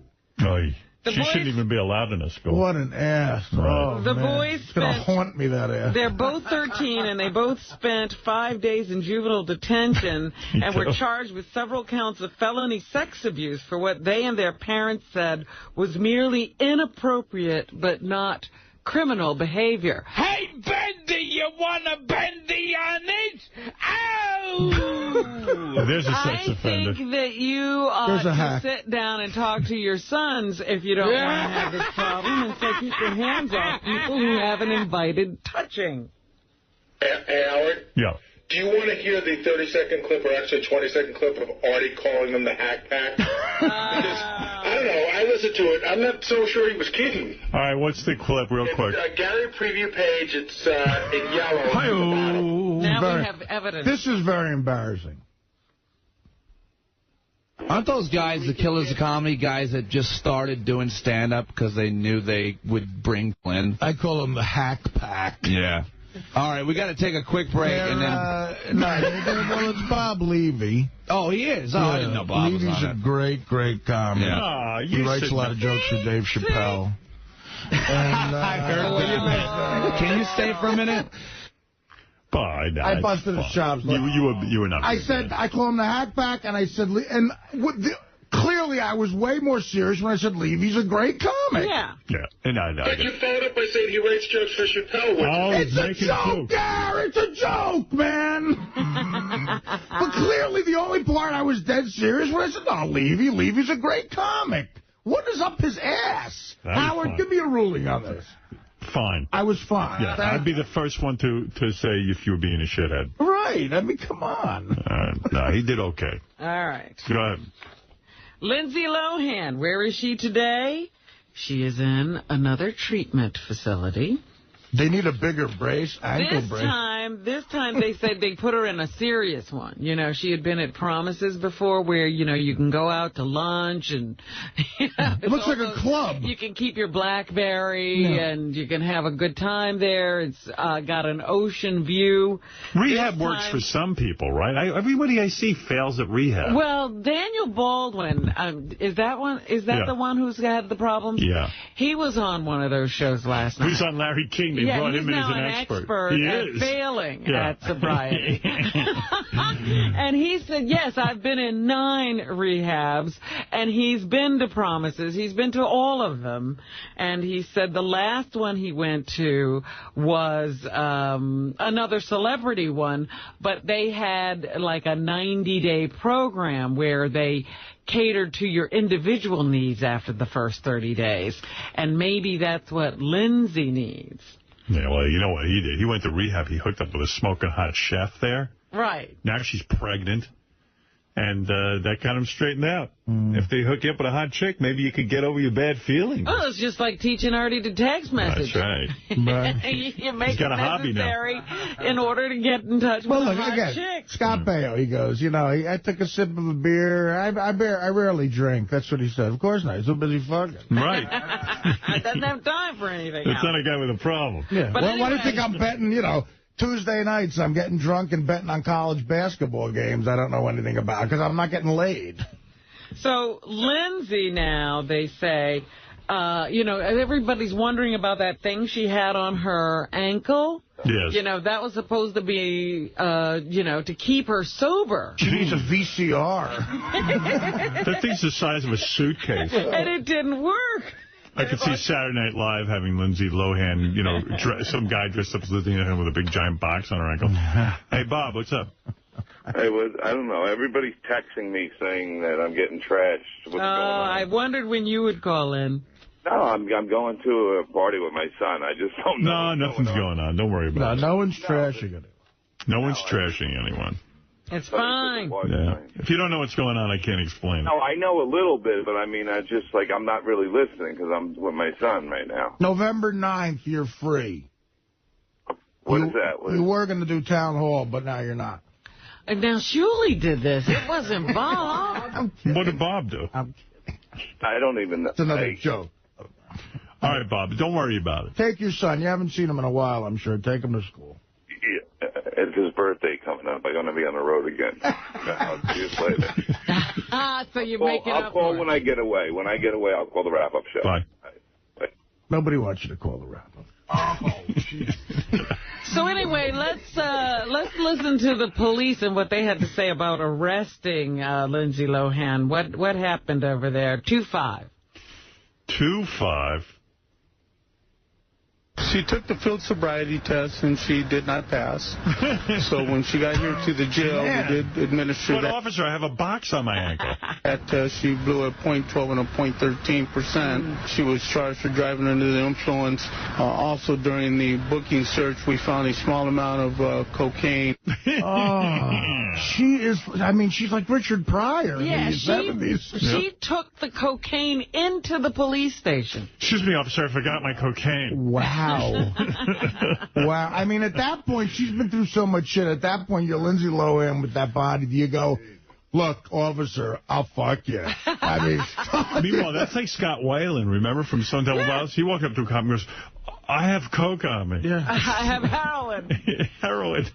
She shouldn't even be allowed in a school. What an ass. Right. Oh, the man. boys It's going to haunt me, that ass. They're both 13, and they both spent 5 days in juvenile detention and were charged with several counts of felony sex abuse for what they and their parents said was merely inappropriate but not criminal behavior. Hey, Bendy, you want to bendy on it? Ow! There's a sex offender. I think that you ought to sit down and talk to your sons if you don't want to have this problem, and say keep your hands off people who haven't invited touching. Hey, Howard? Yeah. Do you want to hear the 30-second clip, or actually 20-second clip, of Artie calling them the Hack Pack? Because, I don't know, I listened to it. I'm not so sure he was kidding. All right, what's the clip real quick? Gallery preview page, it's in yellow. Now we have evidence. This is very embarrassing. Aren't those guys the killers of comedy, guys that just started doing stand-up because they knew they would bring in? I call them the Hack Pack. Yeah. All right, we got to take a quick break. And then well, it's Bob Levy. Oh, he is? Oh, I didn't know Bob was on it. Levy's a great, great comic. Yeah. He writes a lot of jokes for Dave Chappelle. And, I heard what you meant. Can you stay for a minute? I busted his chops. You were not. I call him the Hack Pack, and I said, clearly I was way more serious when I said Levy's a great comic. Yeah. Yeah. But you followed up by saying he writes jokes for Chappelle. It's a joke, It's a joke, man. But clearly the only part I was dead serious when I said, no, Levy's a great comic. What is up his ass? Howard, give me a ruling on this. Fine. I was fine. Yeah, I'd be the first one to say if you were being a shithead. Right. I mean, come on. No, he did okay. All right. Go ahead. Lindsay Lohan, where is she today? She is in another treatment facility. They need a bigger brace, ankle brace. This time time they said they put her in a serious one. You know, she had been at Promises before where, you know, you can go out to lunch and... You know, it looks like a club. You can keep your BlackBerry and you can have a good time there. It's got an ocean view. Rehab works for some people, right? Everybody I see fails at rehab. Well, Daniel Baldwin, is that the one who's had the problems? Yeah. He was on one of those shows last night. He was on Larry King. They brought him in as an expert. He at is. Failing at sobriety. And he said, yes, I've been in 9 rehabs, and he's been to Promises. He's been to all of them. And he said the last one he went to was another celebrity one, but they had like a 90-day program where they catered to your individual needs after the first 30 days. And maybe that's what Lindsay needs. Yeah, well, you know what he did? He went to rehab. He hooked up with a smoking hot chef there. Right. Now she's pregnant. And that got him straightened out. If they hook you up with a hot chick, maybe you could get over your bad feelings. Well, it's just like teaching Artie to text message. That's right. You make He's got it a hobby necessary in order to get in touch with a hot chick. Scott Baio, he goes, you know, I took a sip of a beer. I rarely drink. That's what he said. Of course not. He's so busy fucking. Right. Doesn't have time for anything That's else. not a guy with a problem. Yeah. But Well, anyway, why do you think I'm betting, you know, Tuesday nights I'm getting drunk and betting on college basketball games I don't know anything about because I'm not getting laid. So Lindsay now, they say, you know, everybody's wondering about that thing she had on her ankle. Yes. You know, that was supposed to be, you know, to keep her sober. She needs a VCR. That thing's the size of a suitcase. And it didn't work. I could see Saturday Night Live having Lindsay Lohan, you know, some guy dressed up as Lindsay Lohan with a big giant box on her ankle. Hey, Bob, what's up? I don't know. Everybody's texting me saying that I'm getting trashed. What's going on? I wondered when you would call in. No, I'm going to a party with my son. I just don't know. No, nothing's going on. Don't worry about it. No one's trashing it. No one's trashing anyone. It's fine. Yeah. If you don't know what's going on, I can't explain it. No, I know a little bit, but I mean, I just, like, I'm not really listening because I'm with my son right now. November 9th, you're free. What is that? You were going to do town hall, but now you're not. And now Shuli did this. It wasn't Bob. What did Bob do? I don't even know. It's another joke. All right, Bob, don't worry about it. Take your son. You haven't seen him in a while, I'm sure. Take him to school. Yeah, it's his birthday coming up. I'm going to be on the road again. I'll see you later. So you're making I'll up call for when I get away. When I get away, I'll call the wrap-up show. Bye. Nobody wants you to call the wrap-up. Oh, jeez. So anyway, let's listen to the police and what they had to say about arresting Lindsay Lohan. What happened over there? 2-5. 2-5. She took the field sobriety test, and she did not pass. So when she got here to the jail, we did administer But that. officer, I have a box on my ankle. That she blew a .12 and a .13%. She was charged for driving under the influence. Also, during the booking search, we found a small amount of cocaine. She is, I mean, she's like Richard Pryor in the 70s. She took the cocaine into the police station. Excuse me, officer, I forgot my cocaine. Wow. Wow. I mean, at that point, she's been through so much shit. At that point, you're Lindsay Lohan with that body. You go, look, officer, I'll fuck you. I mean, meanwhile, that's like Scott Weiland, remember, from Stone Temple Pilots? He walked up to a cop and goes, I have coke on me. Yeah. I have heroin. Heroin.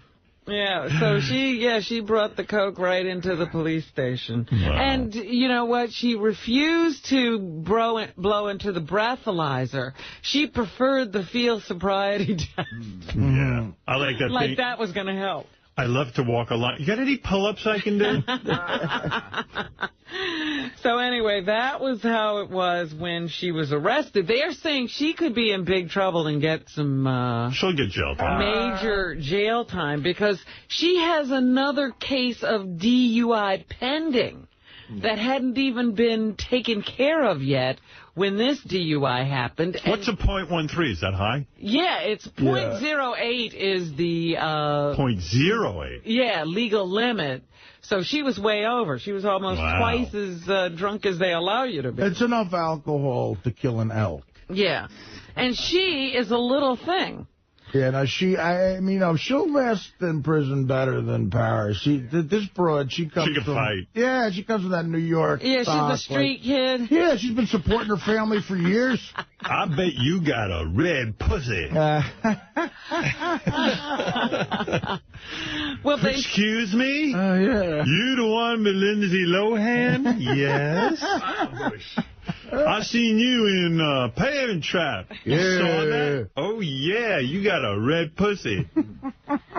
Yeah, so she brought the coke right into the police station. Wow. And you know what? She refused to blow into the breathalyzer. She preferred the field sobriety test. Yeah. I like that like thing. that was going to help. I love to walk a line. You got any pull-ups I can do? So anyway, that was how it was when she was arrested. They are saying she could be in big trouble and get some... She'll get jail time. Major jail time because she has another case of DUI pending that hadn't even been taken care of yet when this DUI happened. What's a .13? Is that high? Yeah, it's .08 is the... .08? Yeah, legal limit. So she was way over. She was almost twice as drunk as they allow you to be. It's enough alcohol to kill an elk. Yeah. And she is a little thing. Yeah, no, she'll last in prison better than Paris. This broad, she can fight. Yeah, she comes from that New York. Yeah, she's a street kid. Yeah, she's been supporting her family for years. I bet you got a red pussy. Well, excuse me? Yeah. You the one with Lindsay Lohan? Yes. I seen you in Parent Trap. You saw that? Oh, yeah, you got a red pussy.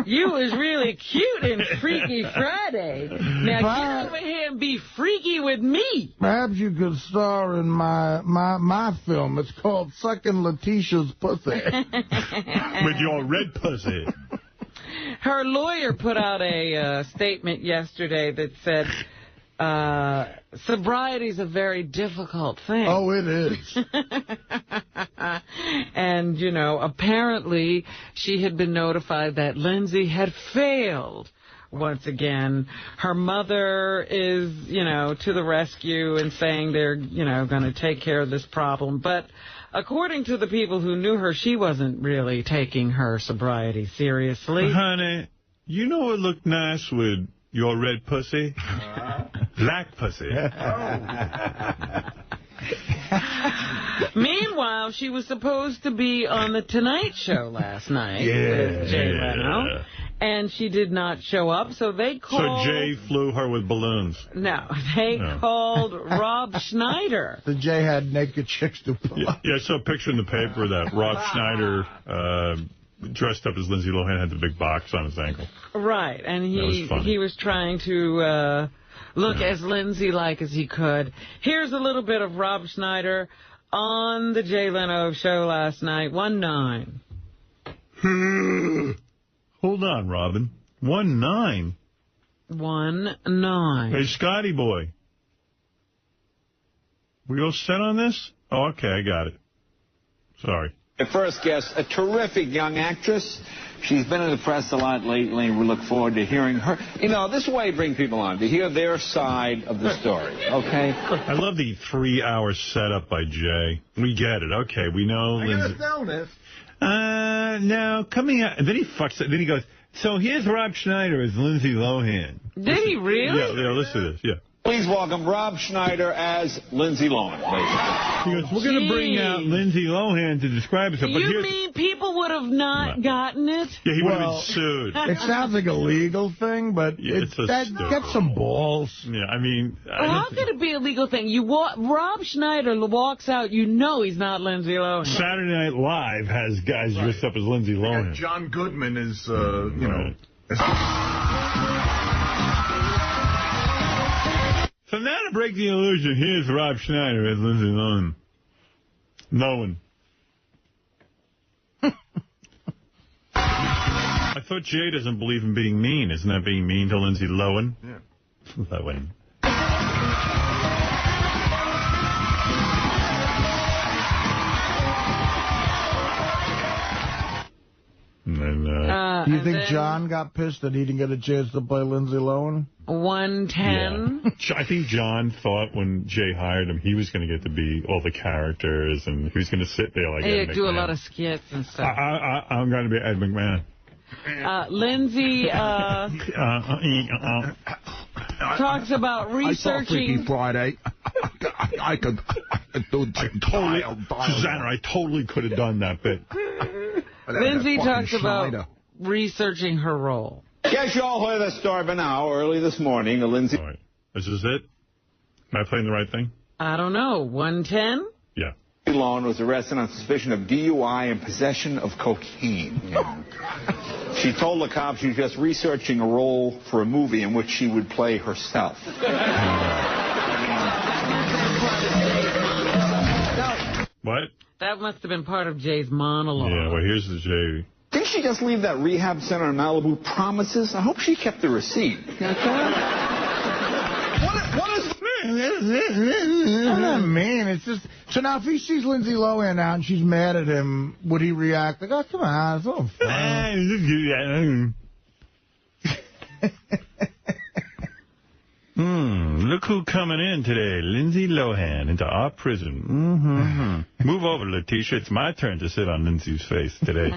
You was really cute in Freaky Friday. Now get over here and be freaky with me. Perhaps you could star in my film. It's called Sucking 𝗦𝗵ici𝗄's Pussy. With your red pussy. Her lawyer put out a statement yesterday that said, sobriety is a very difficult thing. Oh, it is. And, apparently she had been notified that Lindsay had failed once again. Her mother is, to the rescue and saying they're, going to take care of this problem. But according to the people who knew her, she wasn't really taking her sobriety seriously. Honey, you know what looked nice with your red pussy? Black pussy. Meanwhile, she was supposed to be on The Tonight Show last night with Jay Leno, and she did not show up, so they called... So Jay flew her with balloons. No, they called Rob Schneider. The Jay had naked chicks to pull up. Yeah, I saw a picture in the paper that Rob Schneider... dressed up as Lindsay Lohan, had the big box on his ankle. Right, and he was trying to look as Lindsay-like as he could. Here's a little bit of Rob Schneider on the Jay Leno show last night, 1-9. Hold on, Robin. 1-9? 1-9. Hey, Scotty boy. We all set on this? Oh, okay, I got it. Sorry. The first guest, a terrific young actress. She's been in the press a lot lately, and we look forward to hearing her. This is why you bring people on, to hear their side of the story, okay? I love the 3-hour setup by Jay. We get it. Okay, we know Lindsay. I gotta know this. Now, coming out, and then he fucks it. Then he goes, so here's Rob Schneider as Lindsay Lohan. Did he really? Yeah, listen to this, yeah. Please welcome Rob Schneider as Lindsay Lohan. He goes, we're going to bring out Lindsay Lohan to describe herself. But you mean people would have not gotten it? Yeah, he would have been sued. It sounds like a legal thing, but get some balls. Yeah, I mean... Well, how could it be a legal thing? Rob Schneider walks out, he's not Lindsay Lohan. Saturday Night Live has guys dressed up as Lindsay Lohan. John Goodman is, So now to break the illusion, here's Rob Schneider as Lindsay Lohan. No one. I thought Jay doesn't believe in being mean. Isn't that being mean to Lindsay Lohan? Yeah. Lohan. Do you think John got pissed that he didn't get a chance to play Lindsay Lohan? 110. Yeah. I think John thought when Jay hired him, he was going to get to be all the characters, and he was going to sit there like Ed McMahon. Do a lot of skits and stuff. I'm going to be Ed McMahon. Lindsay talks about researching... I saw Freaky Friday. I could do Susanna, I totally could have done that bit. Lindsay talks about researching her role. Guess you all heard the story by now. Early this morning, Lindsay... All right. This is it? Am I playing the right thing? I don't know. 110? Yeah. Lohan was arrested on suspicion of DUI and possession of cocaine. She told the cops she was just researching a role for a movie in which she would play herself. What? That must have been part of Jay's monologue. Yeah, well, here's the Jay. Didn't she just leave that rehab center in Malibu promises? I hope she kept the receipt. What is... I'm not mean. It's just... So now if he sees Lindsay Lohan out and she's mad at him, would he react? Like, oh, come on, it's all fun. Look who coming in today. Lindsay Lohan into our prison. Move over, Letitia. It's my turn to sit on Lindsay's face today.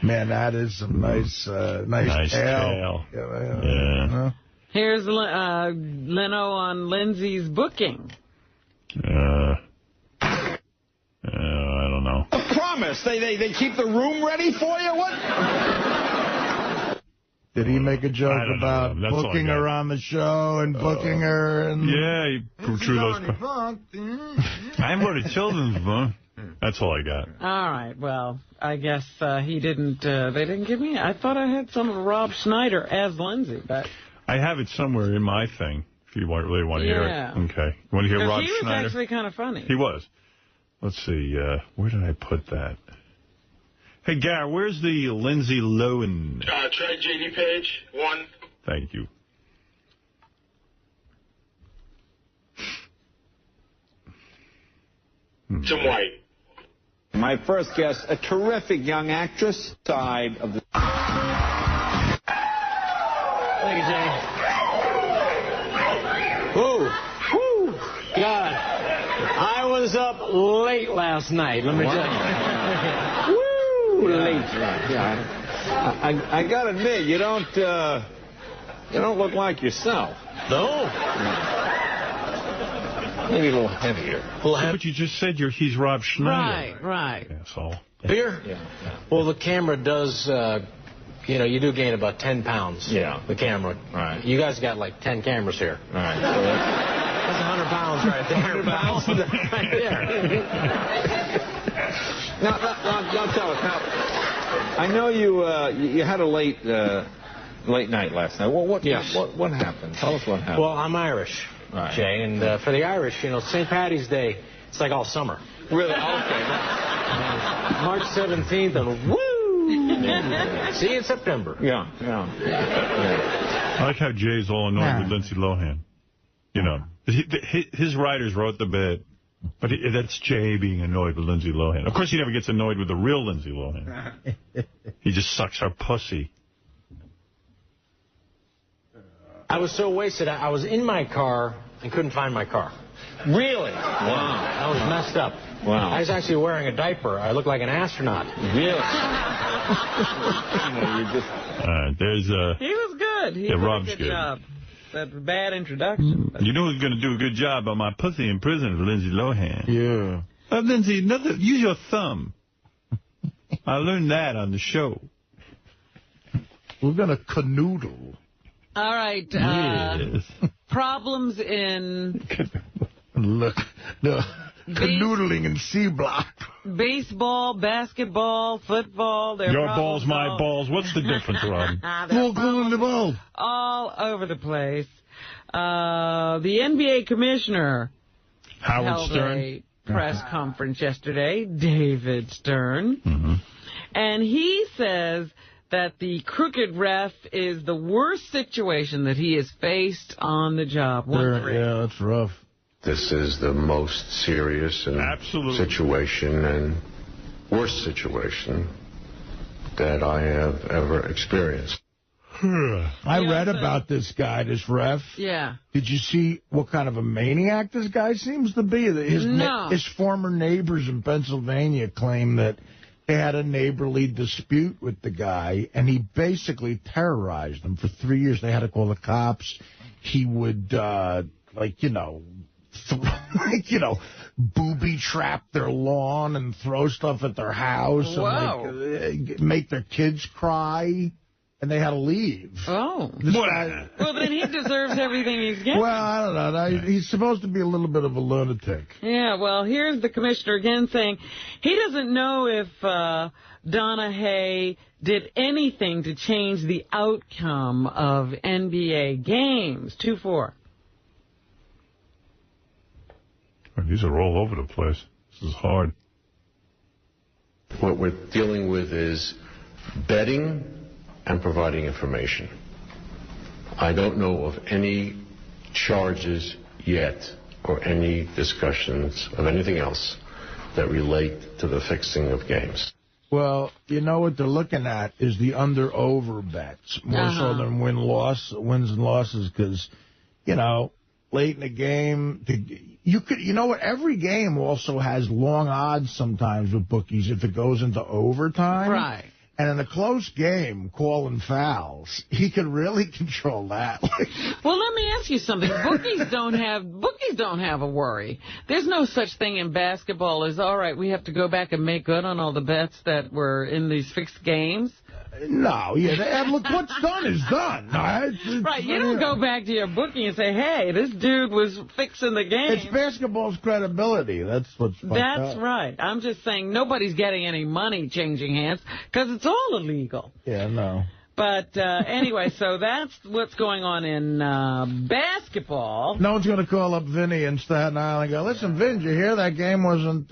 Man, that is some nice tail. Yeah. Here's Leno on Lindsay's booking. I don't know. A promise. They keep the room ready for you? What? Did he make a joke about booking her on the show and booking her? And yeah, he drew those. I'm for the children's book. That's all I got. All right. Well, I guess he didn't. They didn't give me. I thought I had some of Rob Schneider as Lindsay, but I have it somewhere in my thing. If you really want to hear it, okay. You want to hear Rob Schneider? He was actually kind of funny. He was. Let's see. Where did I put that? Hey, Gar, where's the Lindsay Lohan? Try JD page 1. Thank you. Tim White. My first guest, a terrific young actress, side of the... Thank you, Jay. Woo! God, I was up late last night, let me tell you. Woo! Late. Yeah. I gotta admit, you don't look like yourself. No? Maybe a little heavier. But you just said he's Rob Schneider. Right. Asshole. Bigger? Yeah. Well, the camera does, you do gain about 10 pounds. Yeah. The camera. Right. You guys got like 10 cameras here. All right. So that's 100 pounds right there. 100 pounds right there. Now, tell us. Now, I know you had a late night last night. What happened? Tell us what happened. Well, I'm Irish, right, Jay, and for the Irish, St. Patty's Day, it's like all summer. Really? Okay. March 17th, and woo! See you in September. Yeah. I like how Jay's all annoyed with Lindsay Lohan. His writers wrote the bit, but that's Jay being annoyed with Lindsay Lohan. Of course, he never gets annoyed with the real Lindsay Lohan. He just sucks her pussy. I was so wasted, I was in my car and couldn't find my car. Really? Wow. I was messed up. Wow. I was actually wearing a diaper. I looked like an astronaut. Really? There's He was good. He did Rob's a good job. That bad introduction. You know who's going to do a good job on my pussy in prison? Lindsay Lohan. Yeah. Lindsay, use your thumb. I learned that on the show. We're going to canoodle. All right. Yes. Problems in... Look, canoodling in C-Block. Baseball, basketball, football. Your balls, my balls. What's the difference, Rob? All over the place. The NBA commissioner held Stern. a press conference yesterday, David Stern. Mm-hmm. And he says that the crooked ref is the worst situation that he has faced on the job. Yeah, that's rough. This is the most serious situation and worst situation that I have ever experienced. I read about this guy, this ref. Yeah. Did you see what kind of a maniac this guy seems to be? His former neighbors in Pennsylvania claim that they had a neighborly dispute with the guy, and he basically terrorized them for 3 years. They had to call the cops. He would, booby trap their lawn and throw stuff at their house. Wow. And make their kids cry. And they had to leave. Oh. Well, then he deserves everything he's getting. Well, I don't know. He's supposed to be a little bit of a lunatic. Yeah, well, here's the commissioner again saying he doesn't know if Donahue did anything to change the outcome of NBA games. 2-4. These are all over the place. This is hard. What we're dealing with is betting and providing information. I don't know of any charges yet or any discussions of anything else that relate to the fixing of games. Well, you know what they're looking at is the under-over bets, more so than wins and losses, because, late in the game, every game also has long odds sometimes with bookies if it goes into overtime. Right. And in a close game, calling fouls, he could really control that. Well, let me ask you something. Bookies don't have a worry. There's no such thing in basketball as, all right, we have to go back and make good on all the bets that were in these fixed games. No, yeah. Look, what's done is done. No, right, you don't go back to your bookie and say, hey, this dude was fixing the game. It's basketball's credibility. That's what's fucked up. That's right. I'm just saying nobody's getting any money changing hands because it's all illegal. Yeah, no. But anyway, so that's what's going on in basketball. No one's going to call up Vinny in Staten Island and go, listen, Vin, did you hear that game wasn't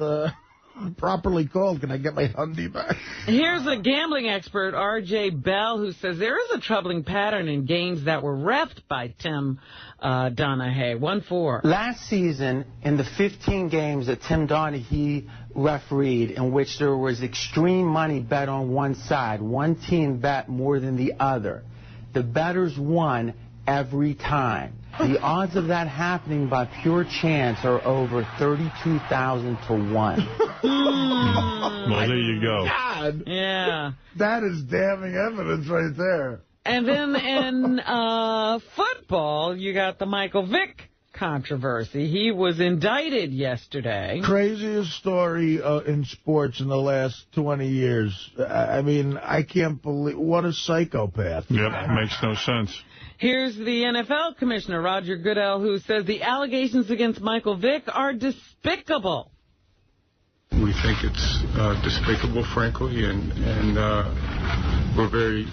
properly called? Can I get my Hyundai back? Here's a gambling expert, R.J. Bell, who says there is a troubling pattern in games that were reffed by Tim Donaghy. 1-4. Last season, in the 15 games that Tim Donaghy refereed, in which there was extreme money bet on one side, one team bet more than the other, the bettors won every time. The odds of that happening by pure chance are over 32,000 to 1. Well, there you go. God. Yeah. That is damning evidence right there. And then in football, you got the Michael Vick controversy. He was indicted yesterday. Craziest story in sports in the last 20 years. I mean, I can't believe, what a psychopath. Yep, makes no sense. Here's the NFL commissioner, Roger Goodell, who says the allegations against Michael Vick are despicable. We think it's despicable, frankly, and we're very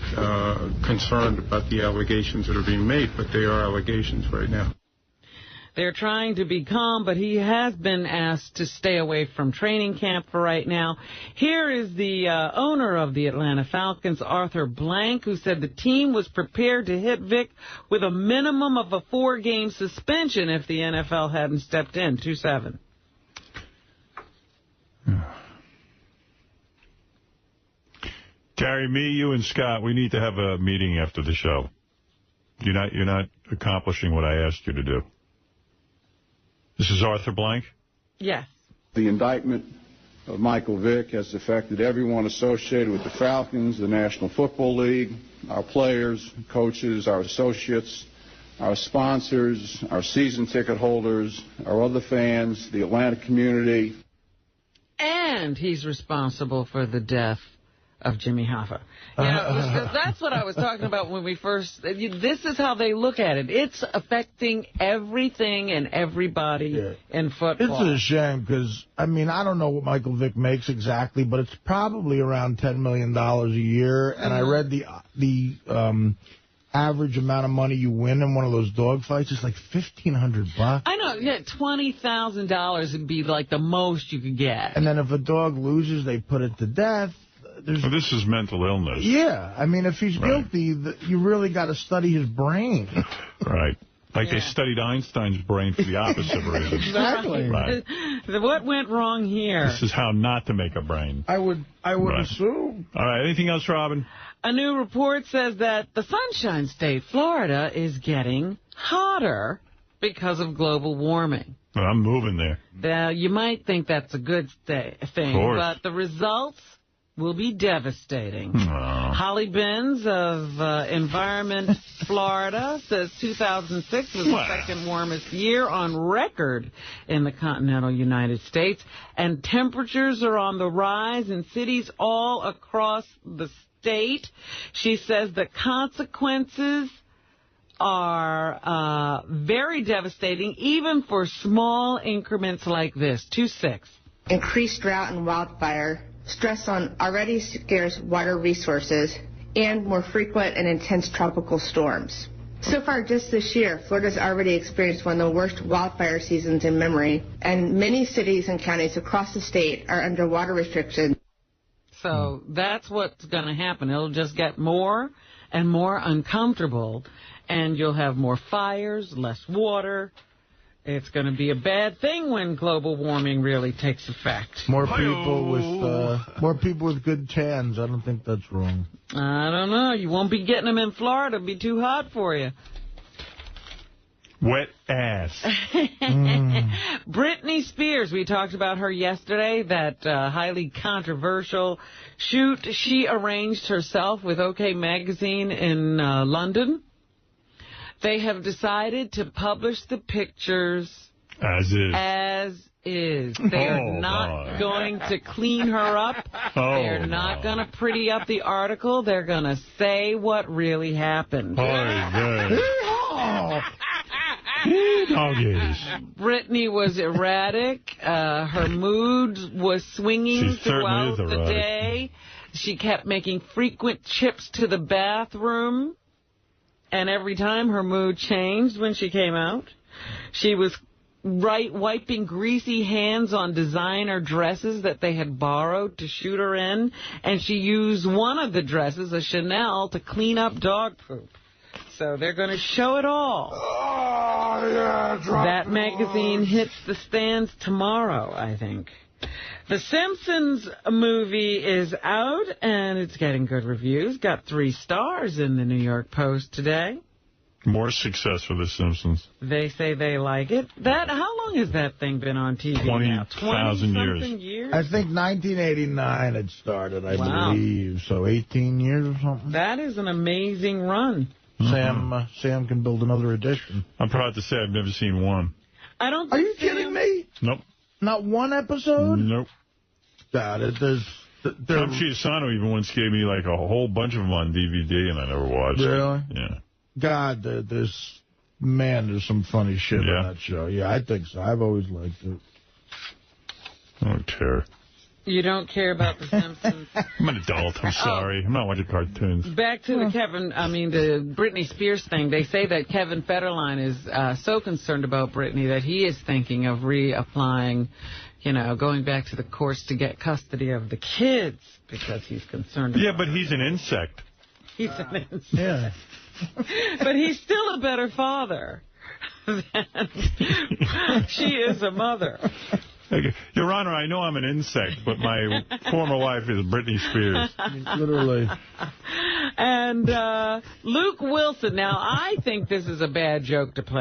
concerned about the allegations that are being made, but they are allegations right now. They're trying to be calm, but he has been asked to stay away from training camp for right now. Here is the owner of the Atlanta Falcons, Arthur Blank, who said the team was prepared to hit Vick with a minimum of a 4-game suspension if the NFL hadn't stepped in. 2-7. Gary, me, you, and Scott, we need to have a meeting after the show. You're not accomplishing what I asked you to do. This is Arthur Blank? Yes. The indictment of Michael Vick has affected everyone associated with the Falcons, the National Football League, our players, coaches, our associates, our sponsors, our season ticket holders, our other fans, the Atlanta community. And he's responsible for the death of Jimmy Hoffa. That's what I was talking about when we first... This is how they look at it. It's affecting everything and everybody in football. It's a shame because, I mean, I don't know what Michael Vick makes exactly, but it's probably around $10 million a year. And I read the average amount of money you win in one of those dog fights is like $1,500. I know, yeah, $20,000 would be like the most you could get. And then if a dog loses, they put it to death. Well, this is mental illness. Yeah. I mean, if he's guilty, you really got to study his brain. Right. Like they studied Einstein's brain for the opposite reason. Exactly. Right. What went wrong here? This is how not to make a brain. I would assume. All right. Anything else, Robin? A new report says that the Sunshine State, Florida, is getting hotter because of global warming. Well, I'm moving there. Now, you might think that's a good thing, but the results will be devastating. Holly Benz of Environment Florida says 2006 was the second warmest year on record in the continental United States, and temperatures are on the rise in cities all across the state. She says the consequences are very devastating, even for small increments like this. 2-6. Increased drought and wildfire, stress on already scarce water resources, and more frequent and intense tropical storms. So far, just this year, Florida's already experienced one of the worst wildfire seasons in memory, and many cities and counties across the state are under water restrictions. So that's what's going to happen. It'll just get more and more uncomfortable, and you'll have more fires, less water. It's going to be a bad thing when global warming really takes effect. More people with good tans. I don't think that's wrong. I don't know. You won't be getting them in Florida. It'll be too hot for you. Wet ass. Britney Spears, we talked about her yesterday, that highly controversial shoot she arranged herself with OK Magazine in London. They have decided to publish the pictures as is. They are not going to clean her up. They're not going to pretty up the article. They're going to say what really happened. Britney was erratic. Her mood was swinging throughout the day. She kept making frequent trips to the bathroom. And every time her mood changed when she came out. She was wiping greasy hands on designer dresses that they had borrowed to shoot her in. And she used one of the dresses, a Chanel, to clean up dog poop. So they're going to show it all. That magazine hits the stands tomorrow, I think. The Simpsons movie is out, and it's getting good reviews. Got 3 stars in the New York Post today. More success for The Simpsons. They say they like it. How long has that thing been on TV now? 20,000 years. I think 1989 it started, I believe. So 18 years or something. That is an amazing run. Sam can build another edition. I'm proud to say I've never seen one. Are you kidding me? Nope. Not one episode? Nope. God, Tom Chiusano even once gave me like a whole bunch of them on DVD, and I never watched it. Really? Yeah. God, there's some funny shit on that show. Yeah, I think so. I've always liked it. I don't care. You don't care about The Simpsons? I'm an adult. I'm sorry. I'm not watching cartoons. Back to the Britney Spears thing. They say that Kevin Federline is so concerned about Britney that he is thinking of reapplying, going back to the courts to get custody of the kids because he's concerned about but he's an insect. He's an insect. Yeah. But he's still a better father than she is a mother. Your Honor, I know I'm an insect, but my former wife is Britney Spears. Literally. And Luke Wilson. Now, I think this is a bad joke to play.